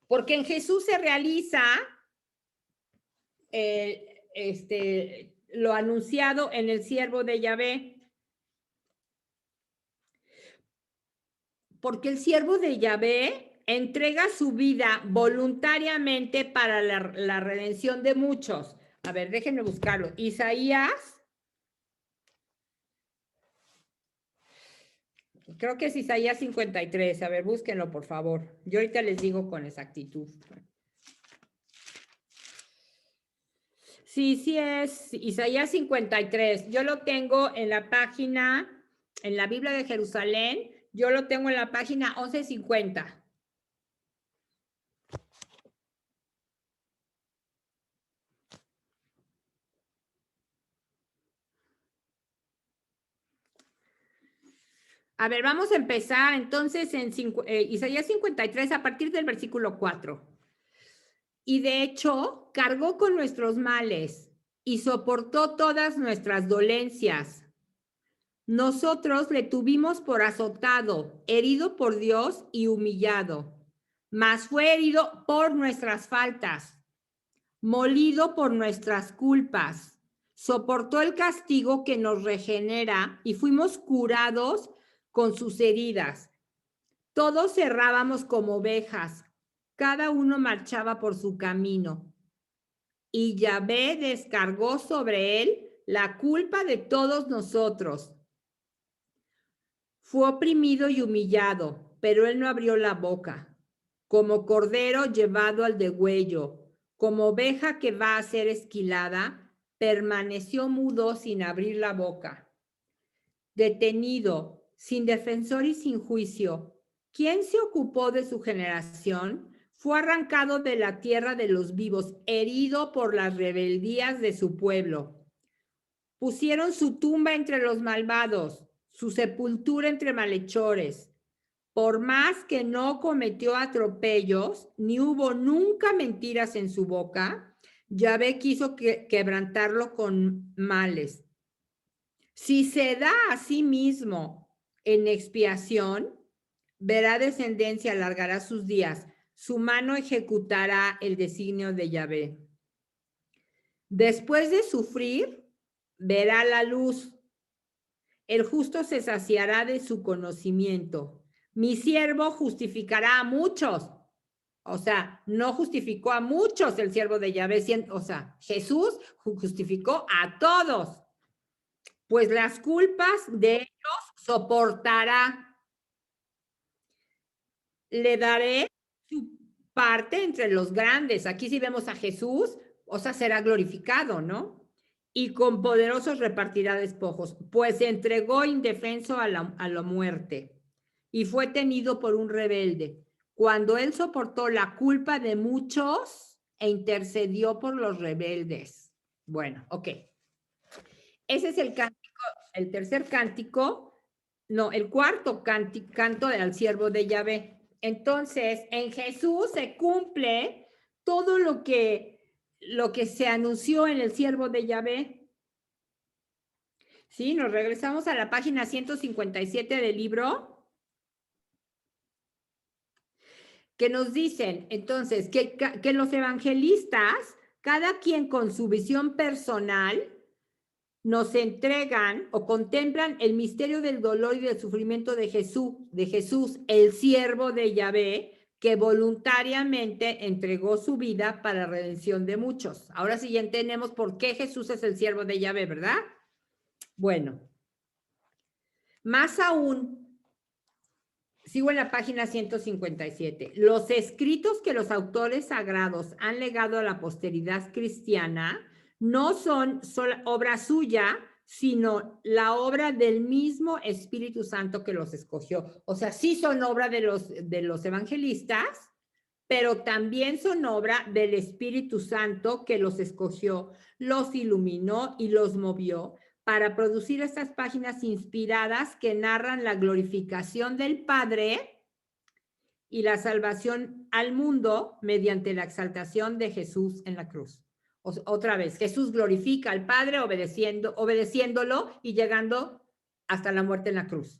Porque en Jesús se realiza lo anunciado en el siervo de Yahvé. Porque el siervo de Yahvé entrega su vida voluntariamente para la redención de muchos. A ver, déjenme buscarlo. Isaías, creo que es Isaías 53. A ver, búsquenlo, por favor. Yo ahorita les digo con exactitud. Sí es Isaías 53. Yo lo tengo en la página, en la Biblia de Jerusalén, yo lo tengo en la página 1150. A ver, vamos a empezar entonces en Isaías 53 a partir del versículo 4. Y de hecho, cargó con nuestros males y soportó todas nuestras dolencias. Nosotros le tuvimos por azotado, herido por Dios y humillado. Mas fue herido por nuestras faltas, molido por nuestras culpas. Soportó el castigo que nos regenera y fuimos curados con sus heridas. Todos cerrábamos como ovejas, cada uno marchaba por su camino. Y Yahvé descargó sobre él la culpa de todos nosotros. Fue oprimido y humillado, pero él no abrió la boca. Como cordero llevado al degüello, como oveja que va a ser esquilada, permaneció mudo sin abrir la boca. Detenido, sin defensor y sin juicio, ¿quién se ocupó de su generación? Fue arrancado de la tierra de los vivos, herido por las rebeldías de su pueblo. Pusieron su tumba entre los malvados, su sepultura entre malhechores. Por más que no cometió atropellos, ni hubo nunca mentiras en su boca, Yahvé quiso quebrantarlo con males. Si se da a sí mismo en expiación, verá descendencia, alargará sus días, su mano ejecutará el designio de Yahvé. Después de sufrir, verá la luz. El justo se saciará de su conocimiento. Mi siervo justificará a muchos. O sea, no justificó a muchos el siervo de Yahvé. O sea, Jesús justificó a todos. Pues las culpas de ellos soportará. Le daré su parte entre los grandes. Aquí sí vemos a Jesús, o sea, será glorificado, ¿no? Y con poderosos repartirá despojos, pues se entregó indefenso a la muerte y fue tenido por un rebelde. Cuando él soportó la culpa de muchos e intercedió por los rebeldes. Bueno, ok. Ese es el cántico, el tercer cántico, no, el cuarto canto al siervo de Yahvé. Entonces, en Jesús se cumple todo lo que se anunció en el siervo de Yahvé. Sí, nos regresamos a la página 157 del libro, que nos dicen, entonces, que los evangelistas, cada quien con su visión personal, nos entregan o contemplan el misterio del dolor y del sufrimiento de Jesús, el siervo de Yahvé, que voluntariamente entregó su vida para la redención de muchos. Ahora sí ya entendemos por qué Jesús es el siervo de Yahvé, ¿verdad? Bueno, más aún, sigo en la página 157. Los escritos que los autores sagrados han legado a la posteridad cristiana no son obra suya, sino la obra del mismo Espíritu Santo que los escogió. O sea, sí son obra de los evangelistas, pero también son obra del Espíritu Santo que los escogió, los iluminó y los movió para producir estas páginas inspiradas que narran la glorificación del Padre y la salvación al mundo mediante la exaltación de Jesús en la cruz. Otra vez, Jesús glorifica al Padre obedeciéndolo y llegando hasta la muerte en la cruz.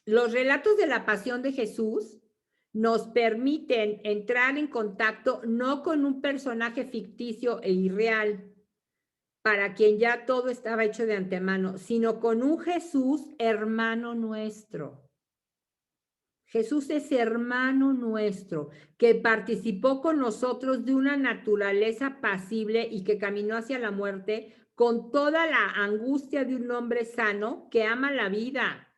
Los relatos de la pasión de Jesús nos permiten entrar en contacto no con un personaje ficticio e irreal, para quien ya todo estaba hecho de antemano, sino con un Jesús hermano nuestro. Jesús es hermano nuestro, que participó con nosotros de una naturaleza pasible y que caminó hacia la muerte con toda la angustia de un hombre sano que ama la vida.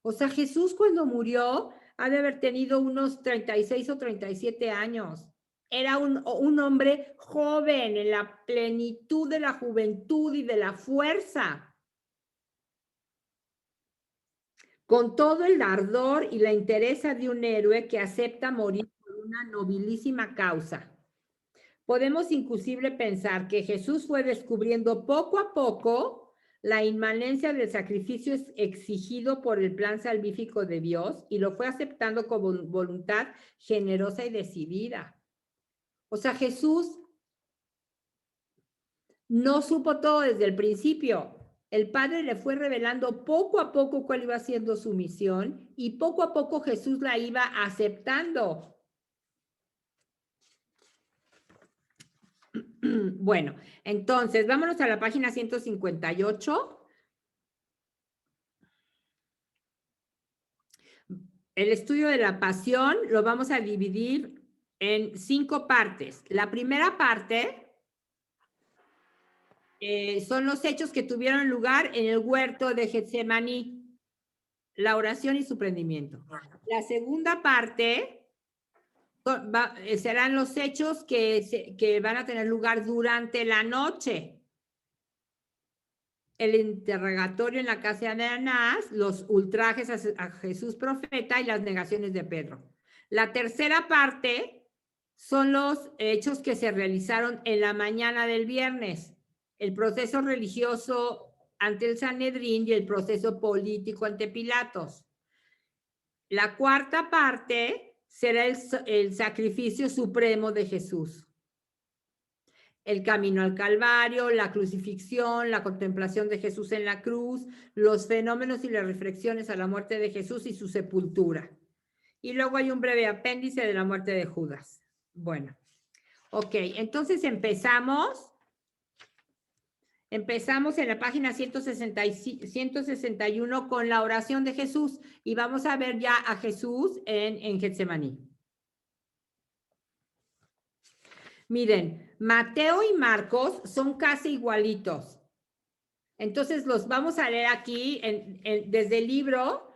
O sea, Jesús cuando murió ha de haber tenido unos 36 o 37 años. Era un hombre joven, en la plenitud de la juventud y de la fuerza, con todo el ardor y la entereza de un héroe que acepta morir por una nobilísima causa. Podemos inclusive pensar que Jesús fue descubriendo poco a poco la inmanencia del sacrificio exigido por el plan salvífico de Dios y lo fue aceptando con voluntad generosa y decidida. O sea, Jesús no supo todo desde el principio. El Padre le fue revelando poco a poco cuál iba siendo su misión y poco a poco Jesús la iba aceptando. Bueno, entonces vámonos a la página 158. El estudio de la pasión lo vamos a dividir en 5 partes. La primera parte son los hechos que tuvieron lugar en el huerto de Getsemaní, la oración y su prendimiento. La segunda parte serán los hechos que van a tener lugar durante la noche. El interrogatorio en la casa de Anás, los ultrajes a Jesús profeta y las negaciones de Pedro. La tercera parte son los hechos que se realizaron en la mañana del viernes. El proceso religioso ante el Sanedrín y el proceso político ante Pilatos. La cuarta parte será el sacrificio supremo de Jesús. El camino al Calvario, la crucifixión, la contemplación de Jesús en la cruz, los fenómenos y las reflexiones a la muerte de Jesús y su sepultura. Y luego hay un breve apéndice de la muerte de Judas. Bueno, ok, entonces empezamos. Empezamos en la página 161 con la oración de Jesús y vamos a ver ya a Jesús en Getsemaní. Miren, Mateo y Marcos son casi igualitos. Entonces los vamos a leer aquí desde el libro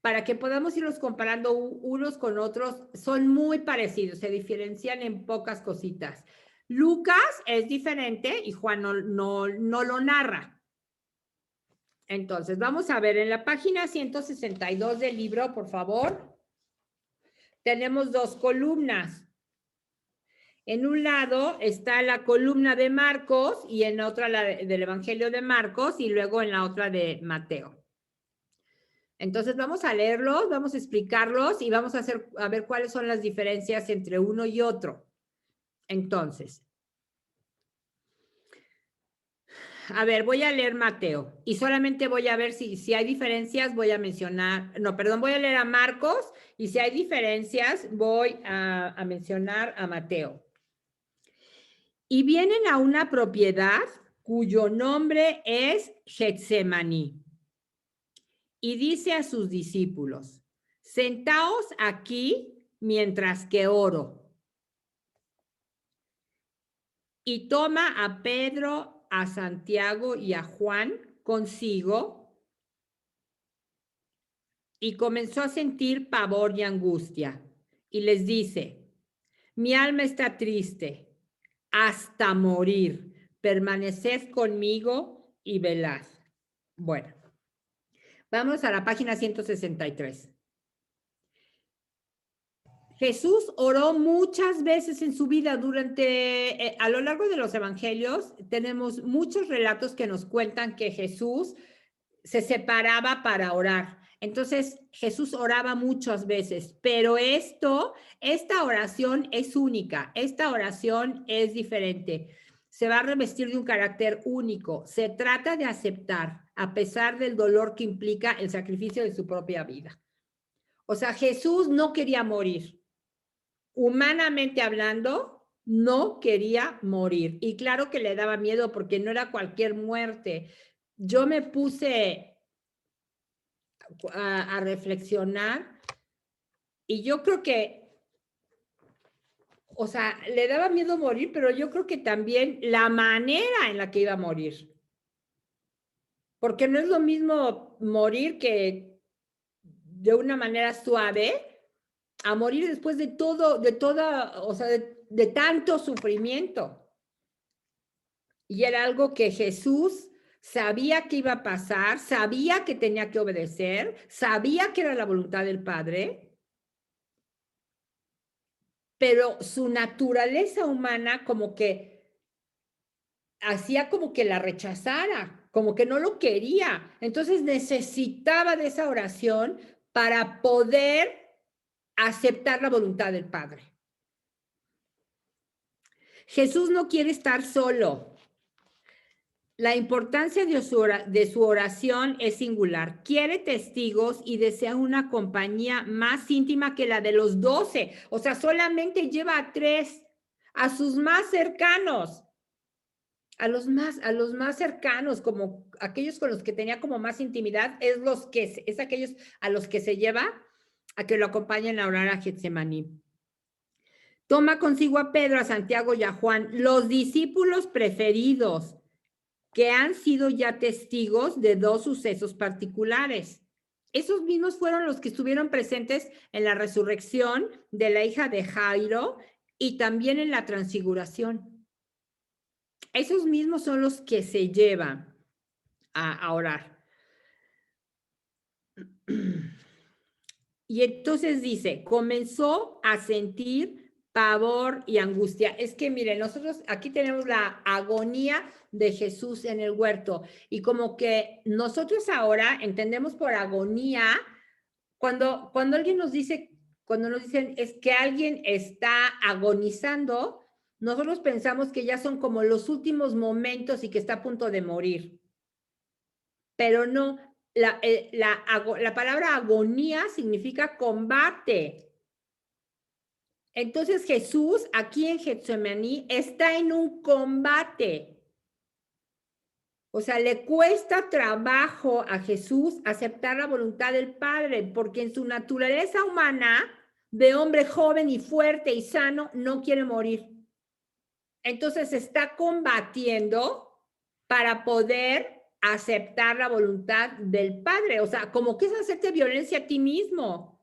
para que podamos irlos comparando unos con otros. Son muy parecidos, se diferencian en pocas cositas. Lucas es diferente y Juan no lo narra. Entonces, vamos a ver en la página 162 del libro, por favor. Tenemos dos columnas. En un lado está la columna de Marcos y en otra la del Evangelio de Marcos y luego en la otra de Mateo. Entonces vamos a leerlos, vamos a explicarlos y vamos a ver cuáles son las diferencias entre uno y otro. Entonces, a ver, voy a leer Mateo y solamente voy a ver si hay diferencias, voy a mencionar, no, perdón, voy a leer a Marcos y si hay diferencias voy a mencionar a Mateo. Y vienen a una propiedad cuyo nombre es Getsemaní. Y dice a sus discípulos, sentaos aquí mientras que oro. Y toma a Pedro, a Santiago y a Juan consigo y comenzó a sentir pavor y angustia. Y les dice, mi alma está triste hasta morir. Permaneced conmigo y velad. Bueno, vamos a la página 163. Jesús oró muchas veces en su vida a lo largo de los evangelios, tenemos muchos relatos que nos cuentan que Jesús se separaba para orar. Entonces, Jesús oraba muchas veces, pero esta oración es única, esta oración es diferente. Se va a revestir de un carácter único. Se trata de aceptar, a pesar del dolor que implica el sacrificio de su propia vida. O sea, Jesús no quería morir. Humanamente hablando, no quería morir. Y claro que le daba miedo porque no era cualquier muerte. Yo me puse a reflexionar y yo creo que, o sea, le daba miedo morir, pero yo creo que también la manera en la que iba a morir. Porque no es lo mismo morir que de una manera suave a morir después de o sea, de tanto sufrimiento. Y era algo que Jesús sabía que iba a pasar, sabía que tenía que obedecer, sabía que era la voluntad del Padre, pero su naturaleza humana como que hacía como que la rechazara, como que no lo quería. Entonces necesitaba de esa oración para poder aceptar la voluntad del Padre. Jesús no quiere estar solo. La importancia de su oración es singular. Quiere testigos y desea una compañía más íntima que la de los 12. O sea, solamente lleva a 3, a sus más cercanos, a los más cercanos, como aquellos con los que tenía como más intimidad, es aquellos a los que se lleva a que lo acompañen a orar a Getsemaní. Toma consigo a Pedro, a Santiago y a Juan, los discípulos preferidos, que han sido ya testigos de 2 sucesos particulares. Esos mismos fueron los que estuvieron presentes en la resurrección de la hija de Jairo y también en la transfiguración. Esos mismos son los que se llevan a orar. Y entonces dice, comenzó a sentir pavor y angustia. Es que, miren, nosotros aquí tenemos la agonía de Jesús en el huerto y como que nosotros ahora entendemos por agonía cuando alguien nos dice, cuando nos dicen es que alguien está agonizando, nosotros pensamos que ya son como los últimos momentos y que está a punto de morir. Pero no, la palabra agonía significa combate. Entonces Jesús aquí en Getsemaní está en un combate. O sea, le cuesta trabajo a Jesús aceptar la voluntad del Padre, porque en su naturaleza humana, de hombre joven y fuerte y sano, no quiere morir. Entonces está combatiendo para poder aceptar la voluntad del Padre. O sea, como que es hacerte violencia a ti mismo.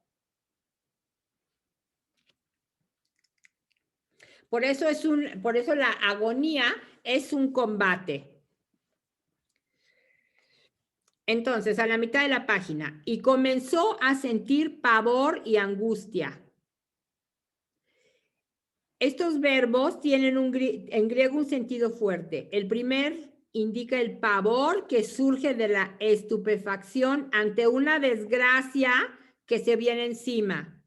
Por eso la agonía es un combate. Entonces, a la mitad de la página, y comenzó a sentir pavor y angustia. Estos verbos tienen en griego un sentido fuerte. El primer indica el pavor que surge de la estupefacción ante una desgracia que se viene encima.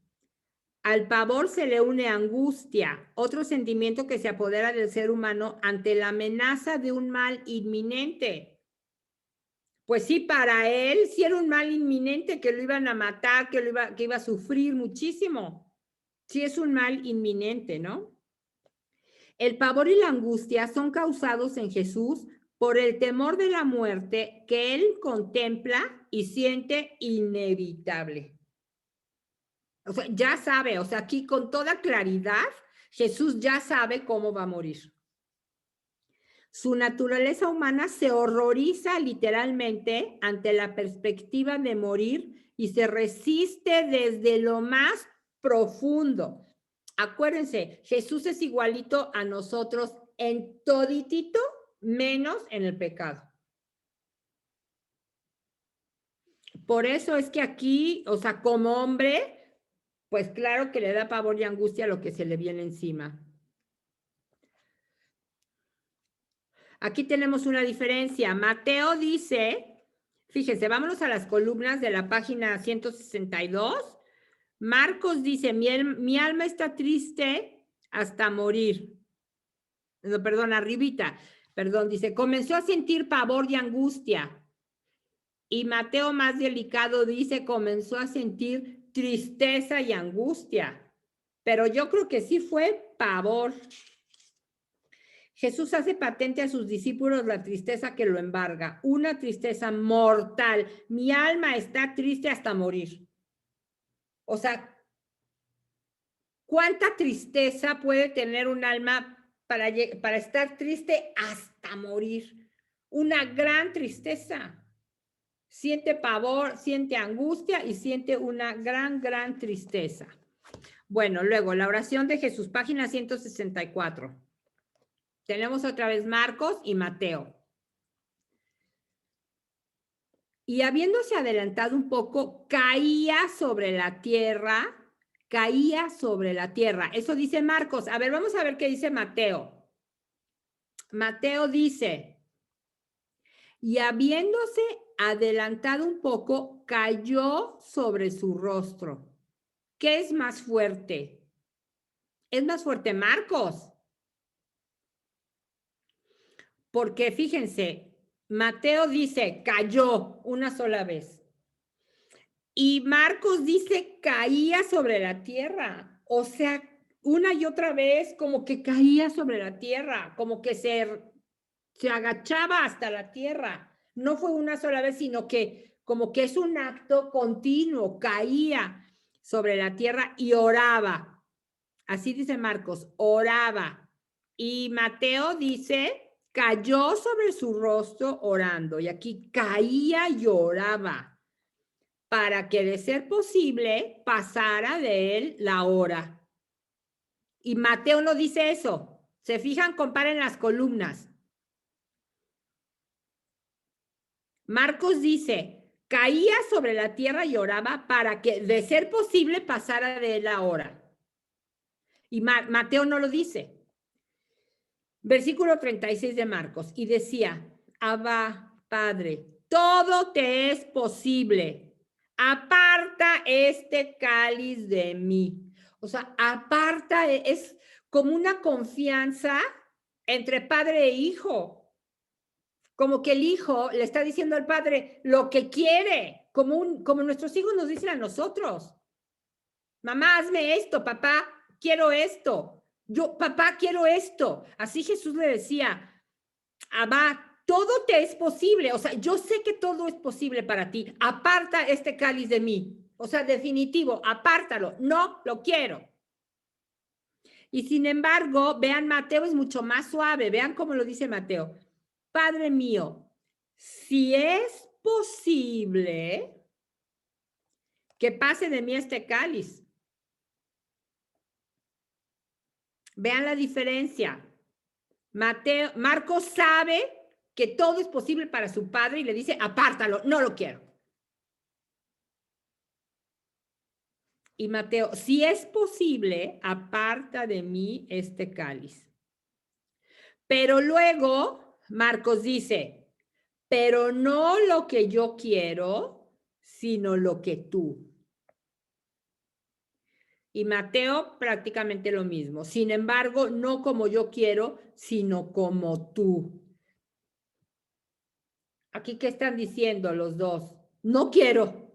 Al pavor se le une angustia, otro sentimiento que se apodera del ser humano ante la amenaza de un mal inminente. Pues sí, para él sí era un mal inminente, que lo iban a matar, que iba a sufrir muchísimo. Sí es un mal inminente, ¿no? El pavor y la angustia son causados en Jesús por el temor de la muerte que él contempla y siente inevitable. O sea, ya sabe, o sea, aquí con toda claridad, Jesús ya sabe cómo va a morir. Su naturaleza humana se horroriza literalmente ante la perspectiva de morir y se resiste desde lo más profundo. Acuérdense, Jesús es igualito a nosotros en toditito, menos en el pecado. Por eso es que aquí, o sea, como hombre, pues claro que le da pavor y angustia lo que se le viene encima. Aquí tenemos una diferencia. Mateo dice, fíjense, vámonos a las columnas de la página 162. Marcos dice, mi alma está triste hasta morir. No, perdón, arribita. Perdón, dice, comenzó a sentir pavor y angustia. Y Mateo, más delicado, dice, comenzó a sentir tristeza y angustia. Pero yo creo que sí fue pavor. Jesús hace patente a sus discípulos la tristeza que lo embarga, una tristeza mortal. Mi alma está triste hasta morir. O sea, ¿cuánta tristeza puede tener un alma para estar triste hasta morir? Una gran tristeza. Siente pavor, siente angustia y siente una gran tristeza. Bueno, luego, la oración de Jesús, página 164. Tenemos otra vez Marcos y Mateo. Y habiéndose adelantado un poco, caía sobre la tierra. Eso dice Marcos. A ver, vamos a ver qué dice Mateo. Mateo dice, y habiéndose adelantado un poco, cayó sobre su rostro. ¿Qué es más fuerte? Es más fuerte Marcos. Porque fíjense, Mateo dice, cayó una sola vez. Y Marcos dice, caía sobre la tierra. O sea, una y otra vez como que caía sobre la tierra, como que se agachaba hasta la tierra. No fue una sola vez, sino que como que es un acto continuo, caía sobre la tierra y oraba. Así dice Marcos, oraba. Y Mateo dice, cayó sobre su rostro orando. Y aquí caía y oraba para que de ser posible pasara de él la hora. Y Mateo no dice eso. Se fijan, comparen las columnas. Marcos dice, caía sobre la tierra y oraba para que de ser posible pasara de él la hora. Y Mateo no lo dice. Versículo 36 de Marcos. Y decía, Abba, Padre, todo te es posible. Aparta este cáliz de mí. O sea, aparta, es como una confianza entre padre e hijo. Como que el hijo le está diciendo al padre lo que quiere, como nuestros hijos nos dicen a nosotros. Mamá, hazme esto, papá, quiero esto. Yo, papá, quiero esto. Así Jesús le decía, Abba, todo te es posible. O sea, yo sé que todo es posible para ti. Aparta este cáliz de mí. O sea, definitivo, apártalo. No lo quiero. Y sin embargo, vean, Mateo es mucho más suave. Vean cómo lo dice Mateo. Padre mío, si es posible que pase de mí este cáliz. Vean la diferencia. Marcos sabe que todo es posible para su padre y le dice, apártalo, no lo quiero. Y Mateo, si es posible, aparta de mí este cáliz. Pero luego Marcos dice, pero no lo que yo quiero, sino lo que tú. Y Mateo prácticamente lo mismo. Sin embargo, no como yo quiero, sino como tú. Aquí, ¿qué están diciendo los dos? No quiero,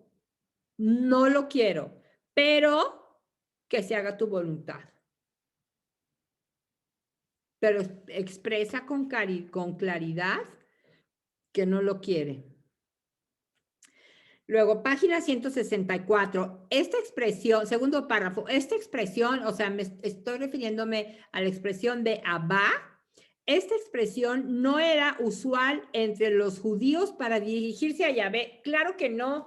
no lo quiero, pero que se haga tu voluntad. Pero expresa con claridad que no lo quiere. Luego, página 164, esta expresión, segundo párrafo, esta expresión, o sea, estoy refiriéndome a la expresión de Abba. Esta expresión no era usual entre los judíos para dirigirse a Yahvé. Claro que no.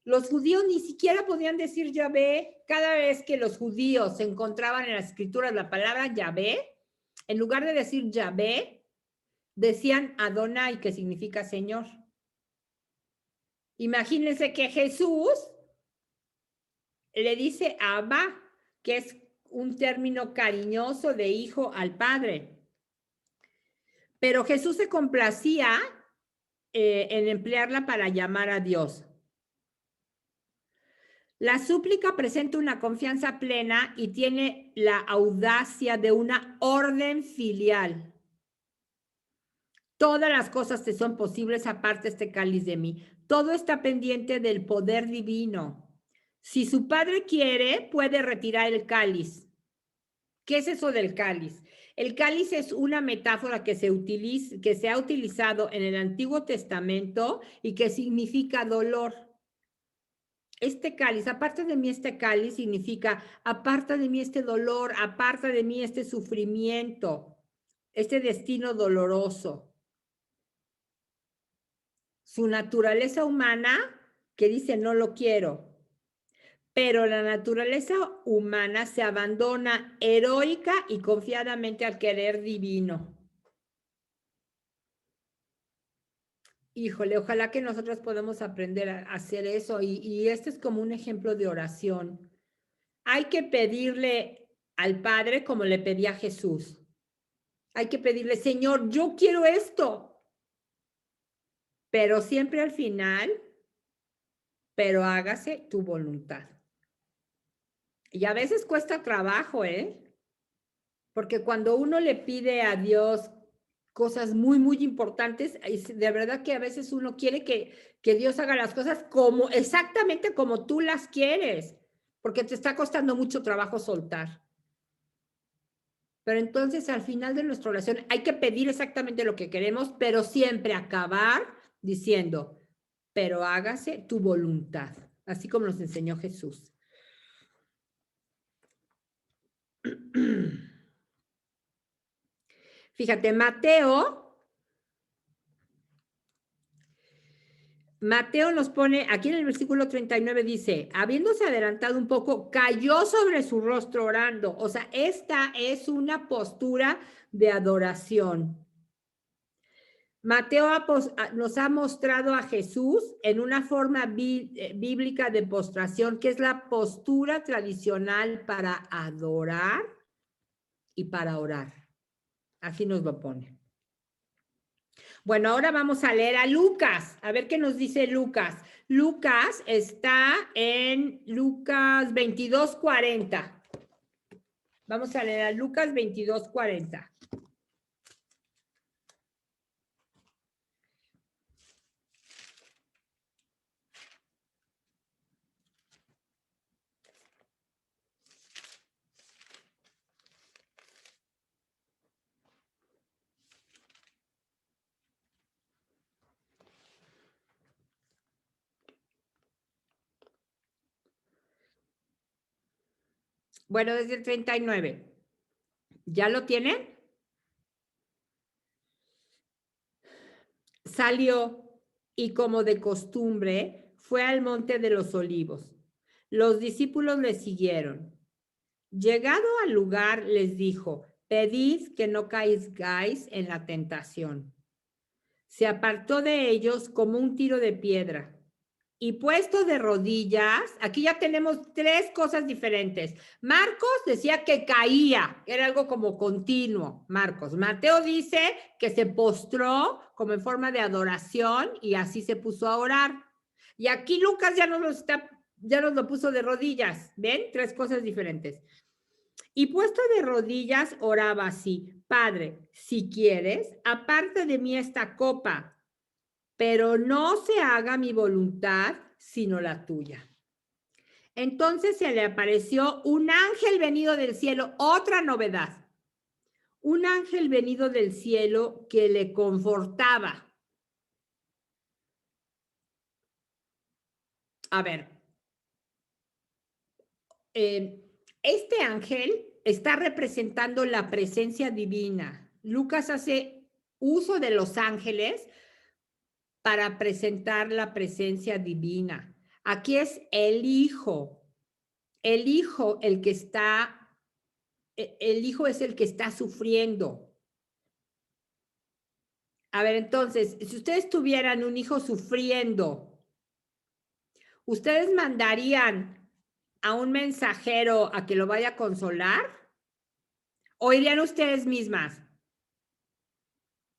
Los judíos ni siquiera podían decir Yahvé. Cada vez que los judíos se encontraban en las escrituras la palabra Yahvé, en lugar de decir Yahvé, decían Adonai, que significa Señor. Imagínense que Jesús le dice Abba, que es un término cariñoso de hijo al padre. Pero Jesús se complacía en emplearla para llamar a Dios. La súplica presenta una confianza plena y tiene la audacia de una orden filial. Todas las cosas te son posibles aparte este cáliz de mí. Todo está pendiente del poder divino. Si su padre quiere, puede retirar el cáliz. ¿Qué es eso del cáliz? El cáliz es una metáfora que se ha utilizado en el Antiguo Testamento y que significa dolor. Este cáliz, aparte de mí este cáliz, significa aparta de mí este dolor, aparta de mí este sufrimiento, este destino doloroso. Su naturaleza humana que dice no lo quiero, pero la naturaleza humana se abandona heroica y confiadamente al querer divino. Híjole, ojalá que nosotros podamos aprender a hacer eso y este es como un ejemplo de oración. Hay que pedirle al Padre como le pedía a Jesús. Hay que pedirle, Señor, yo quiero esto. Pero siempre al final, pero hágase tu voluntad. Y a veces cuesta trabajo, porque cuando uno le pide a Dios cosas muy, muy importantes, de verdad que a veces uno quiere que Dios haga las cosas exactamente como tú las quieres, porque te está costando mucho trabajo soltar. Pero entonces al final de nuestra oración hay que pedir exactamente lo que queremos, pero siempre acabar diciendo, pero hágase tu voluntad, así como nos enseñó Jesús. Fíjate, Mateo nos pone, aquí en el versículo 39 dice, habiéndose adelantado un poco, cayó sobre su rostro orando. O sea, esta es una postura de adoración. Mateo nos ha mostrado a Jesús en una forma bíblica de postración, que es la postura tradicional para adorar y para orar. Así nos lo pone. Bueno, ahora vamos a leer a Lucas. A ver qué nos dice Lucas. Lucas está en Lucas 22:40. Vamos a leer a Lucas 22:40. Bueno, desde el 39. ¿Ya lo tienen? Salió y como de costumbre fue al monte de los olivos. Los discípulos le siguieron. Llegado al lugar les dijo, pedid que no caigáis en la tentación. Se apartó de ellos como un tiro de piedra. Y puesto de rodillas, aquí ya tenemos tres cosas diferentes. Marcos decía que caía, era algo como continuo, Marcos. Mateo dice que se postró como en forma de adoración y así se puso a orar. Y aquí Lucas ya nos lo puso de rodillas, ¿ven? Tres cosas diferentes. Y puesto de rodillas oraba así, Padre, si quieres, aparte de mí esta copa, pero no se haga mi voluntad, sino la tuya. Entonces se le apareció un ángel venido del cielo, otra novedad. Un ángel venido del cielo que le confortaba. A ver, este ángel está representando la presencia divina. Lucas hace uso de los ángeles para presentar la presencia divina. Aquí es el Hijo el que está, el Hijo es el que está sufriendo. A ver, entonces, si ustedes tuvieran un hijo sufriendo, ¿ustedes mandarían a un mensajero a que lo vaya a consolar? ¿O irían ustedes mismas?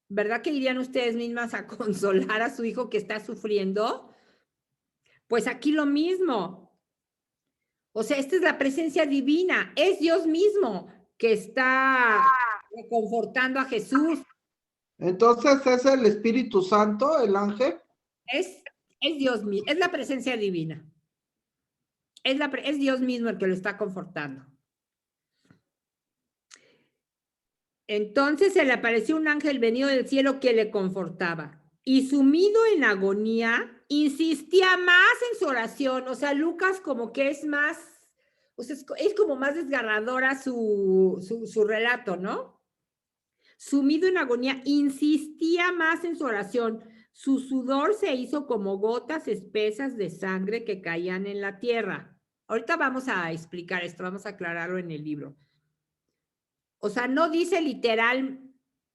¿Verdad que irían ustedes mismas a consolar a su hijo que está sufriendo? Pues aquí lo mismo. O sea, esta es la presencia divina. Es Dios mismo que está reconfortando a Jesús. Entonces, ¿es el Espíritu Santo, el ángel? Es Dios mismo, es la presencia divina. Es Dios mismo el que lo está confortando. Entonces se le apareció un ángel venido del cielo que le confortaba. Y sumido en agonía, insistía más en su oración. O sea, Lucas como que es más, o sea, es como más desgarradora su relato, ¿no? Sumido en agonía, insistía más en su oración. Su sudor se hizo como gotas espesas de sangre que caían en la tierra. Ahorita vamos a explicar esto, vamos a aclararlo en el libro. O sea, no dice literal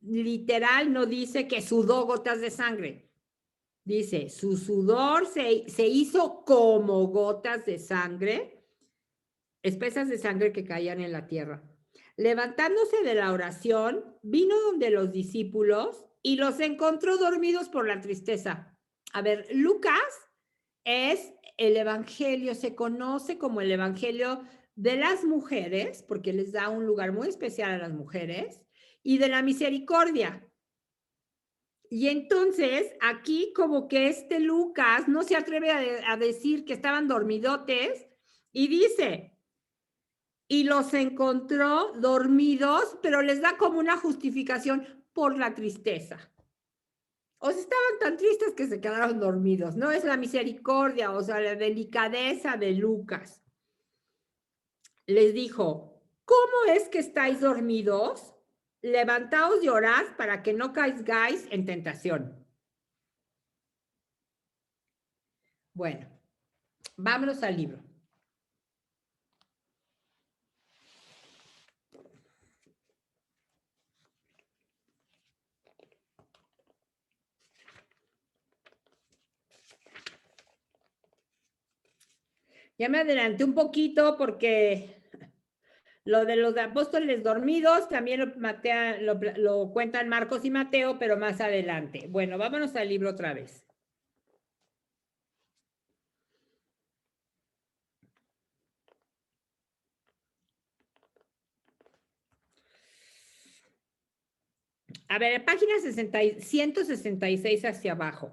no dice que sudó gotas de sangre. Dice, su sudor se hizo como gotas de sangre, espesas de sangre que caían en la tierra. Levantándose de la oración, vino donde los discípulos y los encontró dormidos por la tristeza. A ver, Lucas es el evangelio, se conoce como el evangelio de las mujeres, porque les da un lugar muy especial a las mujeres, y de la misericordia. Y entonces, aquí como que Lucas no se atreve a decir que estaban dormidotes y dice, y los encontró dormidos, pero les da como una justificación por la tristeza. O sea, estaban tan tristes que se quedaron dormidos. No es la misericordia, o sea, la delicadeza de Lucas. Les dijo, ¿cómo es que estáis dormidos? Levantaos y orad para que no caigáis en tentación. Bueno, vámonos al libro. Ya me adelanté un poquito porque lo de los apóstoles dormidos también lo cuentan Marcos y Mateo, pero más adelante. Bueno, vámonos al libro otra vez. A ver, página 166 hacia abajo.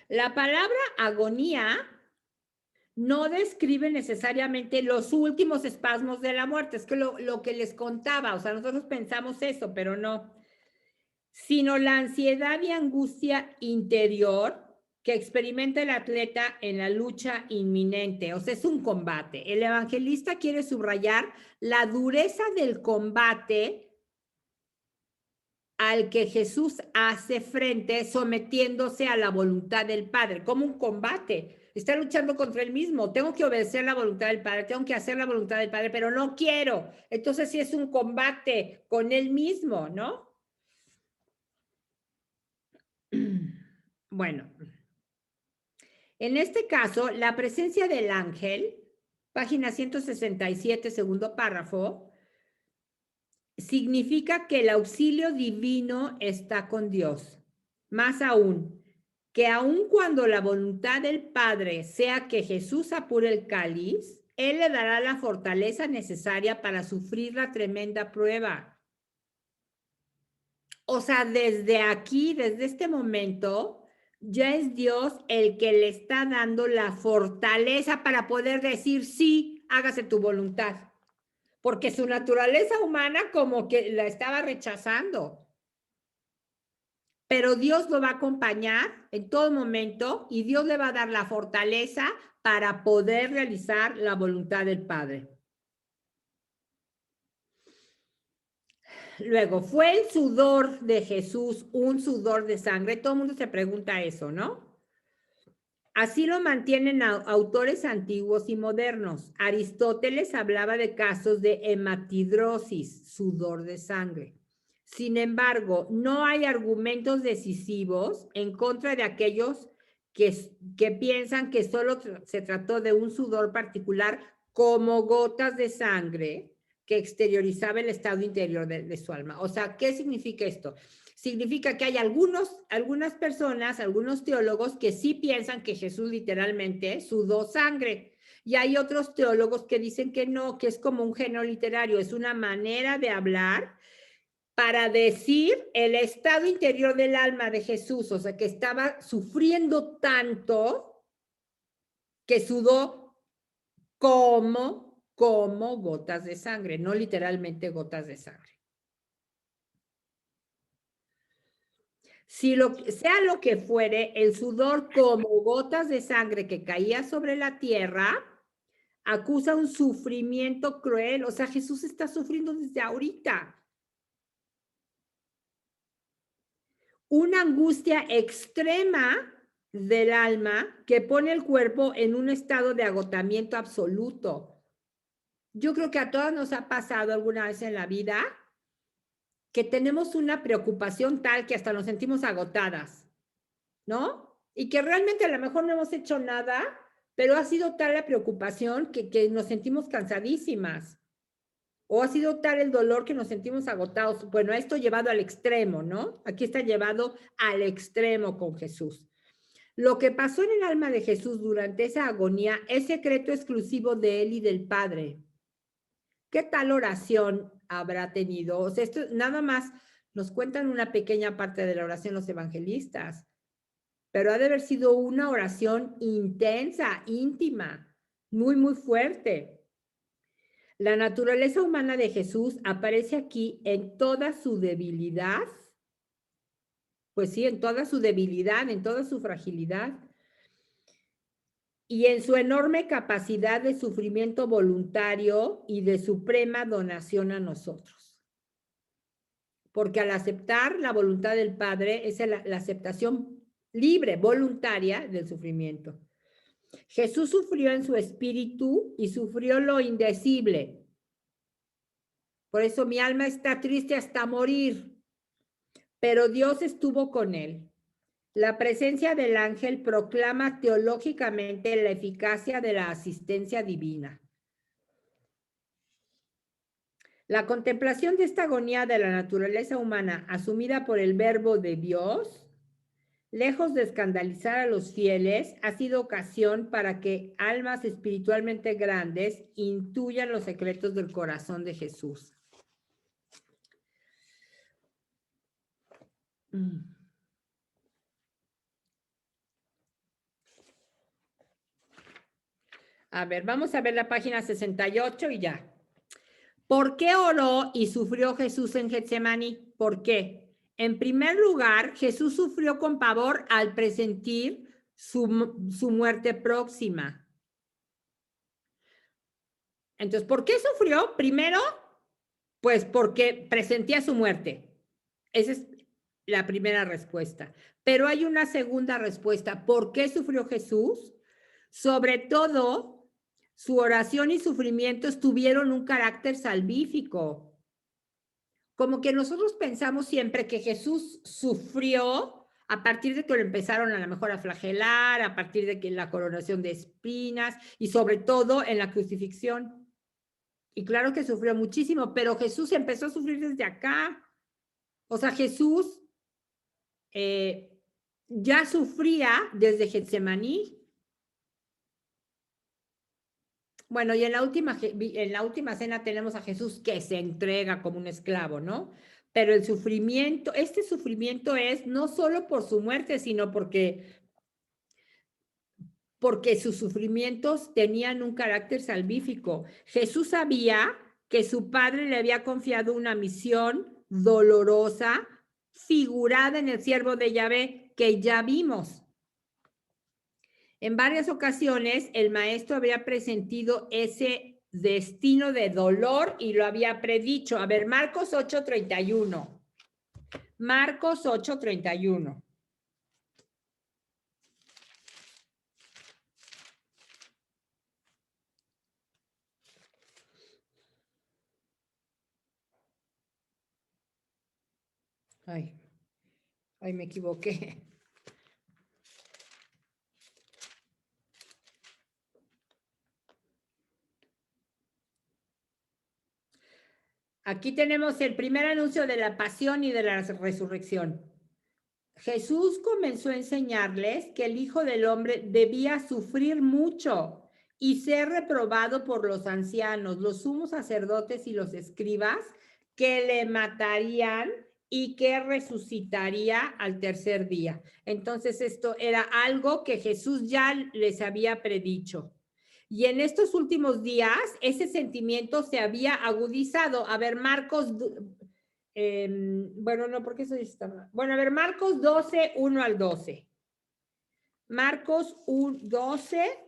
La palabra agonía no describe necesariamente los últimos espasmos de la muerte. Es que lo que les contaba, o sea, nosotros pensamos eso, pero no. Sino la ansiedad y angustia interior que experimenta el atleta en la lucha inminente. O sea, es un combate. El evangelista quiere subrayar la dureza del combate al que Jesús hace frente sometiéndose a la voluntad del Padre, como un combate. Está luchando contra él mismo. Tengo que obedecer la voluntad del Padre, tengo que hacer la voluntad del Padre, pero no quiero. Entonces sí es un combate con él mismo, ¿no? Bueno, en este caso, la presencia del ángel, página 167, segundo párrafo, significa que el auxilio divino está con Dios. Más aún, que aun cuando la voluntad del Padre sea que Jesús apure el cáliz, Él le dará la fortaleza necesaria para sufrir la tremenda prueba. O sea, desde aquí, desde este momento, ya es Dios el que le está dando la fortaleza para poder decir, sí, hágase tu voluntad. Porque su naturaleza humana como que la estaba rechazando. Pero Dios lo va a acompañar en todo momento y Dios le va a dar la fortaleza para poder realizar la voluntad del Padre. Luego, ¿fue el sudor de Jesús un sudor de sangre? Todo el mundo se pregunta eso, ¿no? Así lo mantienen autores antiguos y modernos. Aristóteles hablaba de casos de hematidrosis, sudor de sangre. Sin embargo, no hay argumentos decisivos en contra de aquellos que piensan que solo se trató de un sudor particular como gotas de sangre que exteriorizaba el estado interior de su alma. O sea, ¿qué significa esto? Significa que hay algunas personas, algunos teólogos que sí piensan que Jesús literalmente sudó sangre. Y hay otros teólogos que dicen que no, que es como un género literario, es una manera de hablar para decir el estado interior del alma de Jesús, o sea, que estaba sufriendo tanto que sudó como gotas de sangre, no literalmente gotas de sangre. Si sea lo que fuere, el sudor como gotas de sangre que caía sobre la tierra acusa un sufrimiento cruel. O sea, Jesús está sufriendo desde ahorita. Una angustia extrema del alma que pone el cuerpo en un estado de agotamiento absoluto. Yo creo que a todas nos ha pasado alguna vez en la vida que tenemos una preocupación tal que hasta nos sentimos agotadas, ¿no? Y que realmente a lo mejor no hemos hecho nada, pero ha sido tal la preocupación que nos sentimos cansadísimas. O ha sido tal el dolor que nos sentimos agotados. Bueno, esto llevado al extremo, ¿no? Aquí está llevado al extremo con Jesús. Lo que pasó en el alma de Jesús durante esa agonía es secreto exclusivo de él y del Padre. ¿Qué tal oración habrá tenido? O sea, esto nada más nos cuentan una pequeña parte de la oración los evangelistas, pero ha de haber sido una oración intensa, íntima, muy, muy fuerte. La naturaleza humana de Jesús aparece aquí en toda su debilidad, pues sí, en toda su debilidad, en toda su fragilidad, y en su enorme capacidad de sufrimiento voluntario y de suprema donación a nosotros. Porque al aceptar la voluntad del Padre es la aceptación libre, voluntaria del sufrimiento. Jesús sufrió en su espíritu y sufrió lo indecible. Por eso mi alma está triste hasta morir, pero Dios estuvo con él. La presencia del ángel proclama teológicamente la eficacia de la asistencia divina. La contemplación de esta agonía de la naturaleza humana asumida por el Verbo de Dios, lejos de escandalizar a los fieles, ha sido ocasión para que almas espiritualmente grandes intuyan los secretos del corazón de Jesús. A ver, vamos a ver la página 68 y ya. ¿Por qué oró y sufrió Jesús en Getsemaní? ¿Por qué? En primer lugar, Jesús sufrió con pavor al presentir su muerte próxima. Entonces, ¿por qué sufrió? Primero, pues porque presentía su muerte. Esa es la primera respuesta. Pero hay una segunda respuesta. ¿Por qué sufrió Jesús? Sobre todo, su oración y sufrimientos tuvieron un carácter salvífico. Como que nosotros pensamos siempre que Jesús sufrió a partir de que lo empezaron a lo mejor a flagelar, a partir de que la coronación de espinas y sobre todo en la crucifixión. Y claro que sufrió muchísimo, pero Jesús empezó a sufrir desde acá. O sea, Jesús ya sufría desde Getsemaní. Bueno, y en la última cena tenemos a Jesús que se entrega como un esclavo, ¿no? Pero el sufrimiento, este sufrimiento es no solo por su muerte, sino porque sus sufrimientos tenían un carácter salvífico. Jesús sabía que su padre le había confiado una misión dolorosa, figurada en el siervo de Yahvé, que ya vimos. En varias ocasiones, el maestro había presentido ese destino de dolor y lo había predicho. A ver, Marcos 8:31. Marcos 8:31. Ay, me equivoqué. Aquí tenemos el primer anuncio de la pasión y de la resurrección. Jesús comenzó a enseñarles que el Hijo del Hombre debía sufrir mucho y ser reprobado por los ancianos, los sumos sacerdotes y los escribas, que le matarían y que resucitaría al tercer día. Entonces esto era algo que Jesús ya les había predicho. Y en estos últimos días, ese sentimiento se había agudizado. A ver, Marcos, bueno, no, porque eso está. Bueno, a ver, Marcos 12, 1 al 12. Marcos 12,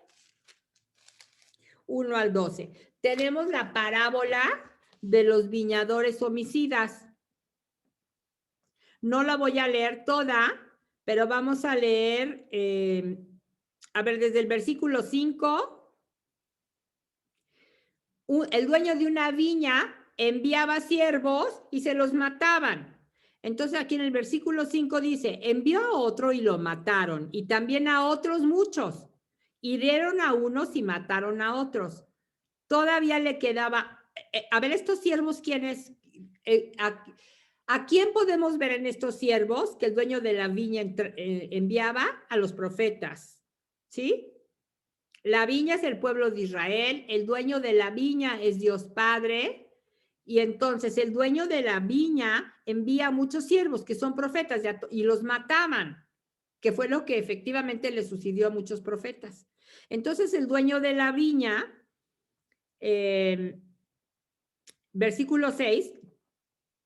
1 al 12. Tenemos la parábola de los viñadores homicidas. No la voy a leer toda, pero vamos a leer, a ver, desde el versículo 5. El dueño de una viña enviaba siervos y se los mataban. Entonces aquí en el versículo 5 dice, envió a otro y lo mataron, y también a otros muchos. Hirieron a unos y mataron a otros. Todavía le quedaba, a ver, estos siervos, ¿quiénes? ¿A quién podemos ver en estos siervos que el dueño de la viña enviaba? A los profetas, ¿sí? La viña es el pueblo de Israel, el dueño de la viña es Dios Padre, y entonces el dueño de la viña envía a muchos siervos que son profetas y los mataban, que fue lo que efectivamente le sucedió a muchos profetas. Entonces el dueño de la viña, versículo 6,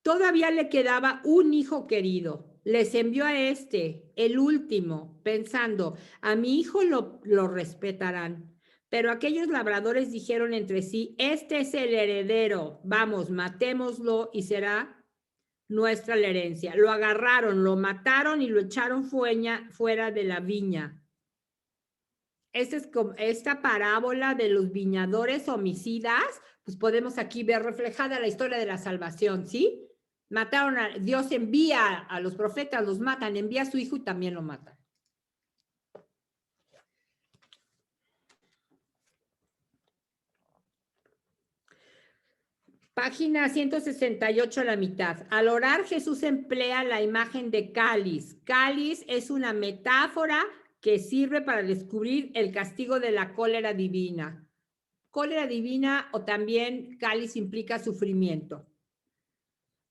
todavía le quedaba un hijo querido. Les envió a este, el último, pensando, a mi hijo lo respetarán. Pero aquellos labradores dijeron entre sí, este es el heredero, vamos, matémoslo y será nuestra la herencia. Lo agarraron, lo mataron y lo echaron fuera de la viña. Esta parábola de los viñadores homicidas, pues podemos aquí ver reflejada la historia de la salvación, ¿sí? Dios envía a los profetas, los matan, envía a su hijo y también lo matan. Página 168 a la mitad. Al orar, Jesús emplea la imagen de cáliz. Cáliz es una metáfora que sirve para descubrir el castigo de la cólera divina. Cólera divina o también cáliz implica sufrimiento.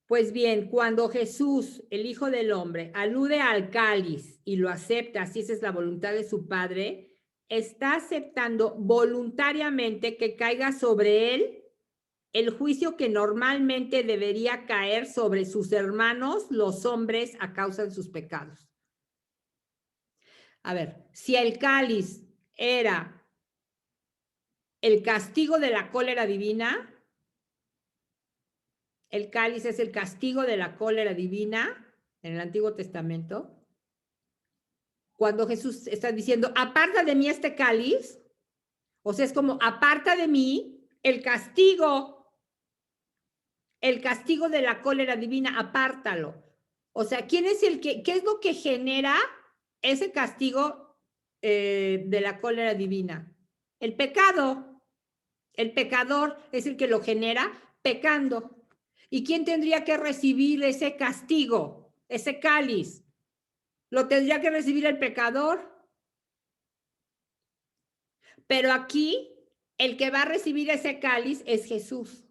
Pues bien, cuando Jesús, el Hijo del Hombre, alude al cáliz y lo acepta, si esa es la voluntad de su Padre, está aceptando voluntariamente que caiga sobre él el juicio que normalmente debería caer sobre sus hermanos, los hombres, a causa de sus pecados. A ver, si el cáliz era el castigo de la cólera divina, el cáliz es el castigo de la cólera divina en el Antiguo Testamento. Cuando Jesús está diciendo, aparta de mí este cáliz, o sea, es como, aparta de mí el castigo de la cólera divina, apártalo. O sea, ¿quién es qué es lo que genera ese castigo de la cólera divina? El pecado. El pecador es el que lo genera pecando. ¿Y quién tendría que recibir ese castigo, ese cáliz? ¿Lo tendría que recibir el pecador? Pero aquí, el que va a recibir ese cáliz es Jesús.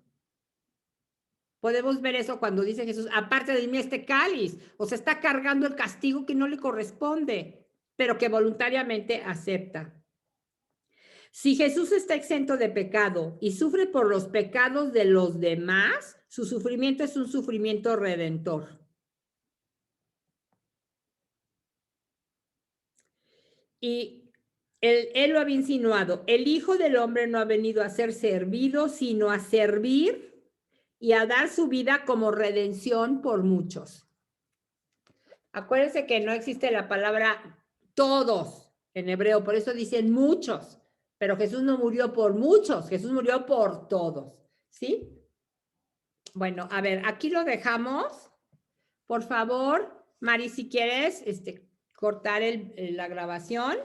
Podemos ver eso cuando dice Jesús, aparte de mí este cáliz. O sea, está cargando el castigo que no le corresponde, pero que voluntariamente acepta. Si Jesús está exento de pecado y sufre por los pecados de los demás, su sufrimiento es un sufrimiento redentor. Y él lo había insinuado, el Hijo del Hombre no ha venido a ser servido, sino a servir y a dar su vida como redención por muchos. Acuérdense que no existe la palabra todos en hebreo, por eso dicen muchos, pero Jesús no murió por muchos, Jesús murió por todos, ¿sí? Bueno, a ver, aquí lo dejamos. Por favor, Mari, si quieres cortar la grabación.